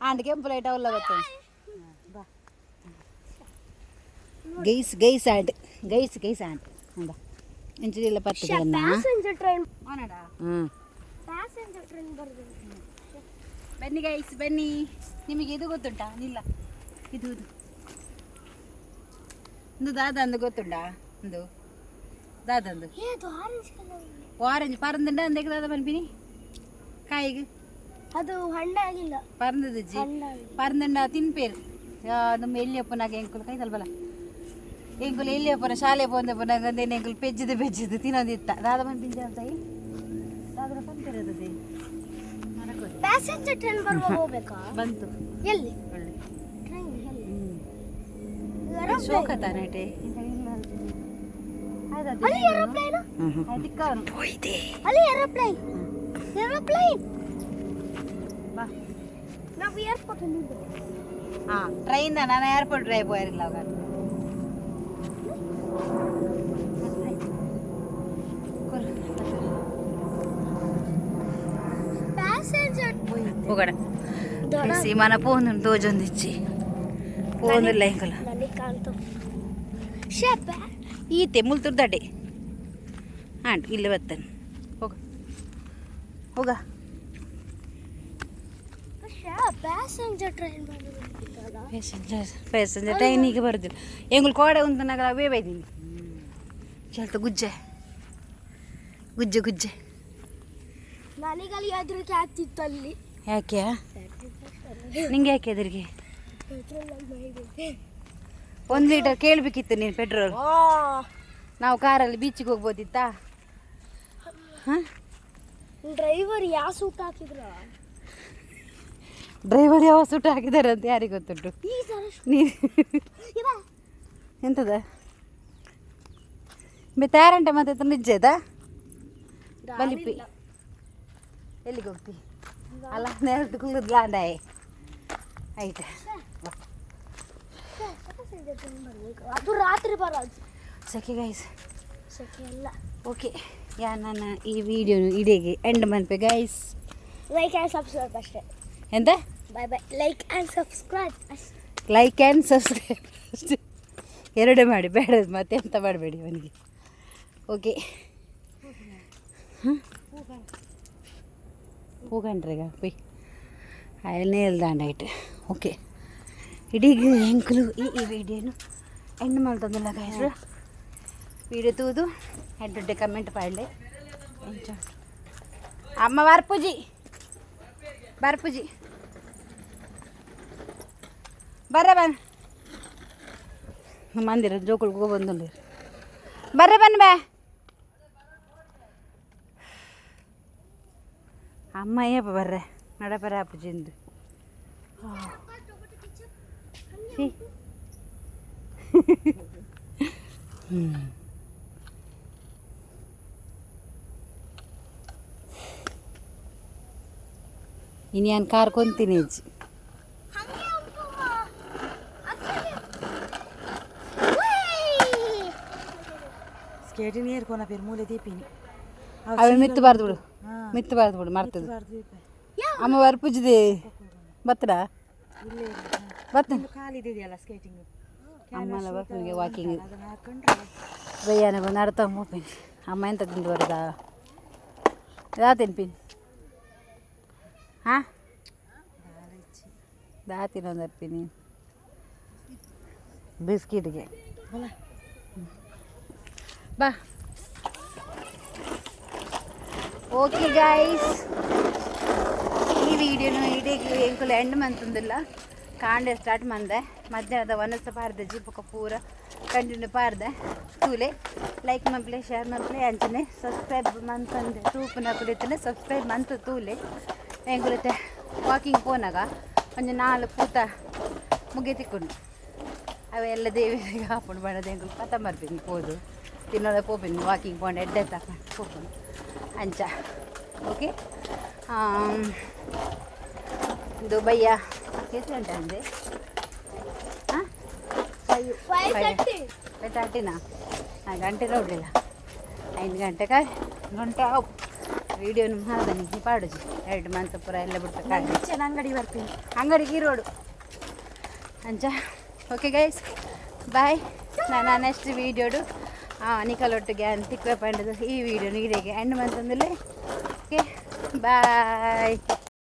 ఆండ్కేం ప్లేట్ అవుల్లో పెట్టండి గైస్ ఆంట్ ಗೈಸ್ ಆಂಟ್ ಅಂದ ಇಂಚಿಲ್ಲ ಪತ್ತು ಪ್ಯಾಸೆಂಜರ್ ಟ್ರೈನ್ ಅವನಡ ಪ್ಯಾಸೆಂಜರ್ ಟ್ರೈನ್ ಬರ್ಬೋದು. ಬನ್ನಿ ಗೈಸ್ ಬನ್ನಿ. ನಿಮಗೆ ಇದು ಗೊತ್ತುಂಟಾ? ನಿಲ್ಲ ಇದು ಒಂದು ದಾದಂದು ಗೊತ್ತುಂಟಾ? ಒಂದು ದಾದಂದು ಆರೆಂಜ್ ಕಲರ್ ಆರೆಂಜ್ ಪರಂದುಂಡ ಅಂದಕ್ಕೆ ದಾದ ಪನ್ಪಿನಿ ಕಾಯಿಗೆ ಅದು ಹಣ್ಣಾಗಿಲ್ಲ ಪರಂದಜ್ಜಿ ಪರಂದುಂಡ ತಿನ್ಪೇರು ನಮ್ಮ ಎಲ್ಲಿಯಪ್ಪನಾಗ ಎಂಕುಲು ಕೈ ತಲ್ಬಲ್ಲ ಎಂಕುಲು ಎಲ್ಲಿಯಪ್ಪನ ಶಾಲೆ ಪೋಂದೆ ಪುನಗಂದೇನು ಎಂಕುಲು ಪೆಜ್ಜಿದು ತಿನ್ನೋದಿತ್ತ ದಾದ ಪನ್ಪಿಂಜ ಅಂತ ದಾದರ ಪನ್ಪಿರೋದೇ ಪ್ಯಾಸೆಂಜರ್ ಟ್ರೈನ್ ಬರುವಾಗ ಹೋಗ್ಬೇಕಾ? ಬಂತು ಎಲ್ಲಿ ಒಳ್ಳೆ ಟ್ರೈನ್ ಶೋಕ ತಾನೇಟೆ ಅಲ್ಲಿ ಏರೋಪ್ಲೇನ್ ದಿಕ್ಕವನು ಹೋಯ್ತೆ ಅಲ್ಲಿ ಏರೋಪ್ಲೇನ್ ಬಾ ನಾವು ಏರ್ಪೋರ್ಟ್ ಅಲ್ಲಿ ಇದ್ದೇವೆ. ಹಾಂ ಟ್ರೈನ್ ನಾನು ಏರ್ಪೋರ್ಟ್ ಡ್ರೈವ್ പോയിരിക്കില്ല അവൻ ಪ್ಯಾಸೆಂಜರ್ ಹೋಗೋಣ ಸೀಮಾನ ಪೋಂದು ತೋಜೊಂದಿಚ್ಚಿ ಪೋಂದಿಲ್ಲ ಇಂಕಲ ನನಗೆ ಕಾಣ್ತು ಶಬ್ಬ ಈತೆ ಮುಲ್ತುರ್ದಡ್ಡೆ ಆಂಟ್ ಇಲ್ಲಿ ಬರ್ತೇನೆ ಹೋಗ ಹೋಗ ಪ್ಯಾಸೆಂಜರ್ ಟ್ರೈನ್ ಬರೋದು ಪ್ಯಾಸೆಂಜರ್ ಟ್ರೈನಿಗೆ ಬರೋದಿಲ್ಲ ಎಂಗುಲ್ ಕೋಡೆ ಉಂಟು ನಗರ ಅವೇ ಬೈದೀನಿ ಚಲ್ತ ಗುಜ್ಜೆ ನನಗಲ್ಲಿ ಹೆದರಿಕೆ ಆಗ್ತಿತ್ತು ಅಲ್ಲಿ. ಯಾಕೆ ನಿಂಗೆ ಯಾಕೆ ಎದುರಿಗೆ 1 ಲೀಟರ್ ಕೇಳಬೇಕಿತ್ತು ನೀನು ಪೆಟ್ರೋಲ್. ನಾವು ಕಾರಲ್ಲಿ ಬೀಚಿಗೆ ಹೋಗ್ಬೋದಿತ್ತಾ? ಹಾಂ ಡ್ರೈವರ್ ಯಾವ ಸೂಟ್ ಹಾಕಿದ್ರ? ಡ್ರೈವರ್ ಯಾವ ಸೂಟ್ ಹಾಕಿದ್ದಾರೆ ಅಂತ ಯಾರಿಗೆ ಗೊತ್ತುಂಟು? ನೀ ಎಂತದ ತಯಾರಂಟೆ ಮತ್ತೆ ನಿಜ್ಜೆದಾ ಬಲಿಪಿ ಎಲ್ಲಿಗೆ ಹೋಗ್ತಿ ಅಲ್ಲ ನೆರದು ಕುಲ್ಲದ್ಲಾಂಡಾಯ್ ಆಯ್ತಾ ಅದು ರಾತ್ರಿ ಬರೋದು ಸಖಿ ಗೈಸ್ ಸಖಿ ಅಲ್ಲ. ಓಕೆ ಯಾ ನನ್ನ ಈ ವಿಡಿಯೋನು ಇಡೀಗೆ ಎಂಡ್ ಮನ್ಪೆ ಗೈಸ್. ಲೈಕ್ ಆ್ಯಂಡ್ ಸಬ್ಸ್ಕ್ರೈಬ್ ಅಷ್ಟೇ. ಎಂತ bye bye. Like and subscribe like and subscribe ಅಷ್ಟೇ ಎರಡೇ ಮಾಡಿ ಬೇಡ ಮತ್ತೆ ಎಂತ ಮಾಡಬೇಡಿ ಅವನಿಗೆ. ಓಕೆ ಹೋಗಣ್ರೀಗ ಪೈ ಅಲ್ಲೇ ಇಲ್ದಾಂಡಾಯ್ತು. ಓಕೆ ಇಡೀಗ ಎಂಕುಲು ಈ ವಿಡಿಯೋನು ಎಂಡ್ ಮಾಡ್ತಂದಿಲ್ಲ ಗೈಸ್. ವಿಡಿಯೋ ತೂದು ಹೆಡ್ಡೆ ಕಮೆಂಟ್ ಪಾಡ್ಲೆ ಅಮ್ಮ ಬರ್ಪುಜಿ ಬರ್ರೆ ಬನ್ ಮಂದಿರ ಜೋಕುಳ್ಗೆ ಬಂದು ಬರ್ರೆ ಬನ್ ಬೇ ಅಮ್ಮ ಏಪ ಬರ್ರೆ ನಡಪರೆ ಅಪ್ಪುಜಿಂದು ಇನ್ನು ನಾನು ಕಾರ್ಕೊಂತೀನಿ ಅಜ್ಜಿ. ಸ್ಕೇಟಿನ ಏರ್ಕೋನ ಪೇರು ಮೂಲೆ ದೀಪಿನಿ ಅವ ಮಿತ್ತಬಾರ್ದು ಬಿಡು ಮರ್ತದೆ. ಅಮ್ಮ ಬರ್ಪುಜ್ಜಿದೆ ಬತ್ತಡ ಕಾಲಿದೆಯಲ್ಲ ಸ್ಕೇಟಿಂಗ್ ಅಮ್ಮಲ್ಲ ಬರ್ಪುಗೆ ವಾಕಿಂಗ್ ಬಯ್ಯಾನ ಬಂದು ನಡ್ತಾ ಹೋಗ್ತೀನಿ. ಅಮ್ಮ ಎಂತ ತಿಂದು ಬರೋದಾ ದಾತೇನು ಪಿನ್ ಹಾಂ ದಾತಿನೊಂದು ಅರ್ಪಿನಿ ಬಿಸ್ಕಿಟ್ಗೆ ಬಾ. ಓಕೆ ಗೈಸ್ ಈ ವಿಡಿಯೋನು ಇಡೀಗೆ ಎಂಕುಲು ಎಂಡ್ ಮಂತಂದಿಲ್ಲ ಕಾಂಡೆ ಸ್ಟಾರ್ಟ್ ಮಂದೆ ಮಧ್ಯಾಹ್ನದ ಒನಸ ಪಾರ್ದೆ ಜೀಪಕ ಪೂರ ಕಂಟಿನ್ಯೂ ಪಾರ್ದೆ ತೂಲೆ ಲೈಕ್ ಮಂಪ್ಲೆ ಶೇರ್ ಮಂಪ್ಲೆ ಅಂಚನೆ ಸಬ್ಸ್ಕ್ರೈಬ್ ಮಂತಂದೆ ತೂಪುನ ಕುಡಿತಾನೆ ಸಬ್ಸ್ಕ್ರೈಬ್ ಮಂತು ತೂಲೆ ಎಂಕುಲತೆ ವಾಕಿಂಗ್ ಪೋನಾಗ ಒಂದು 4 ಪೂತ ಮುಗಿ ತಿಕ್ಕೊಂಡು ಅವೆಲ್ಲ ದೇವಿಗೆ ಹಾಕೊಂಡು ಬಣ್ಣದ ಎಂಕುಲು ಕಥ ಬರ್ತೀನಿ ಹೋದು ತಿನ್ನೋದ ಪೋಪಿನಿ ವಾಕಿಂಗ್ ಪಾಂಡ್ ಎಡ್ಡೆ ತಕೊಂಡು ಪೋಪನು ಅಂಚ ಓಕೆ ಇದು ಬಯ್ಯ ಎಷ್ಟು ಗಂಟೆ ಅಂದೆ ಹಾಂ 5:30ನಾ ಗಂಟೆ ನೋಡಲಿಲ್ಲ 5 ಗಂಟೆಗೆ ಗಂಟೆ ವೀಡಿಯೋನು ಮಾಡ್ದೆ ಪಾಡುಜಿ 2 ಮಂತ್ ಪೂರ ಎಲ್ಲ ಬಿಟ್ಟು ಕಾಡಿ ಅಂಗಡಿ ಬರ್ತೀನಿ ಅಂಗಡಿಗೆ ರೋಡು ಅಂಚ ಓಕೆ ಗೈಸ್ ಬಾಯ್ ನಾನು ನೆಕ್ಸ್ಟ್ ವೀಡಿಯೋಡು ನಿಖಲೊಟ್ಟಿಗೆ ಅಂತಿಕ್ವೆ ಪಂಡದು ಈ ವಿಡಿಯೋ ನೀರಿಗೆ ಎಂಡ್ ಮಂತಂದಲೇ ಓಕೆ ಬಾಯ್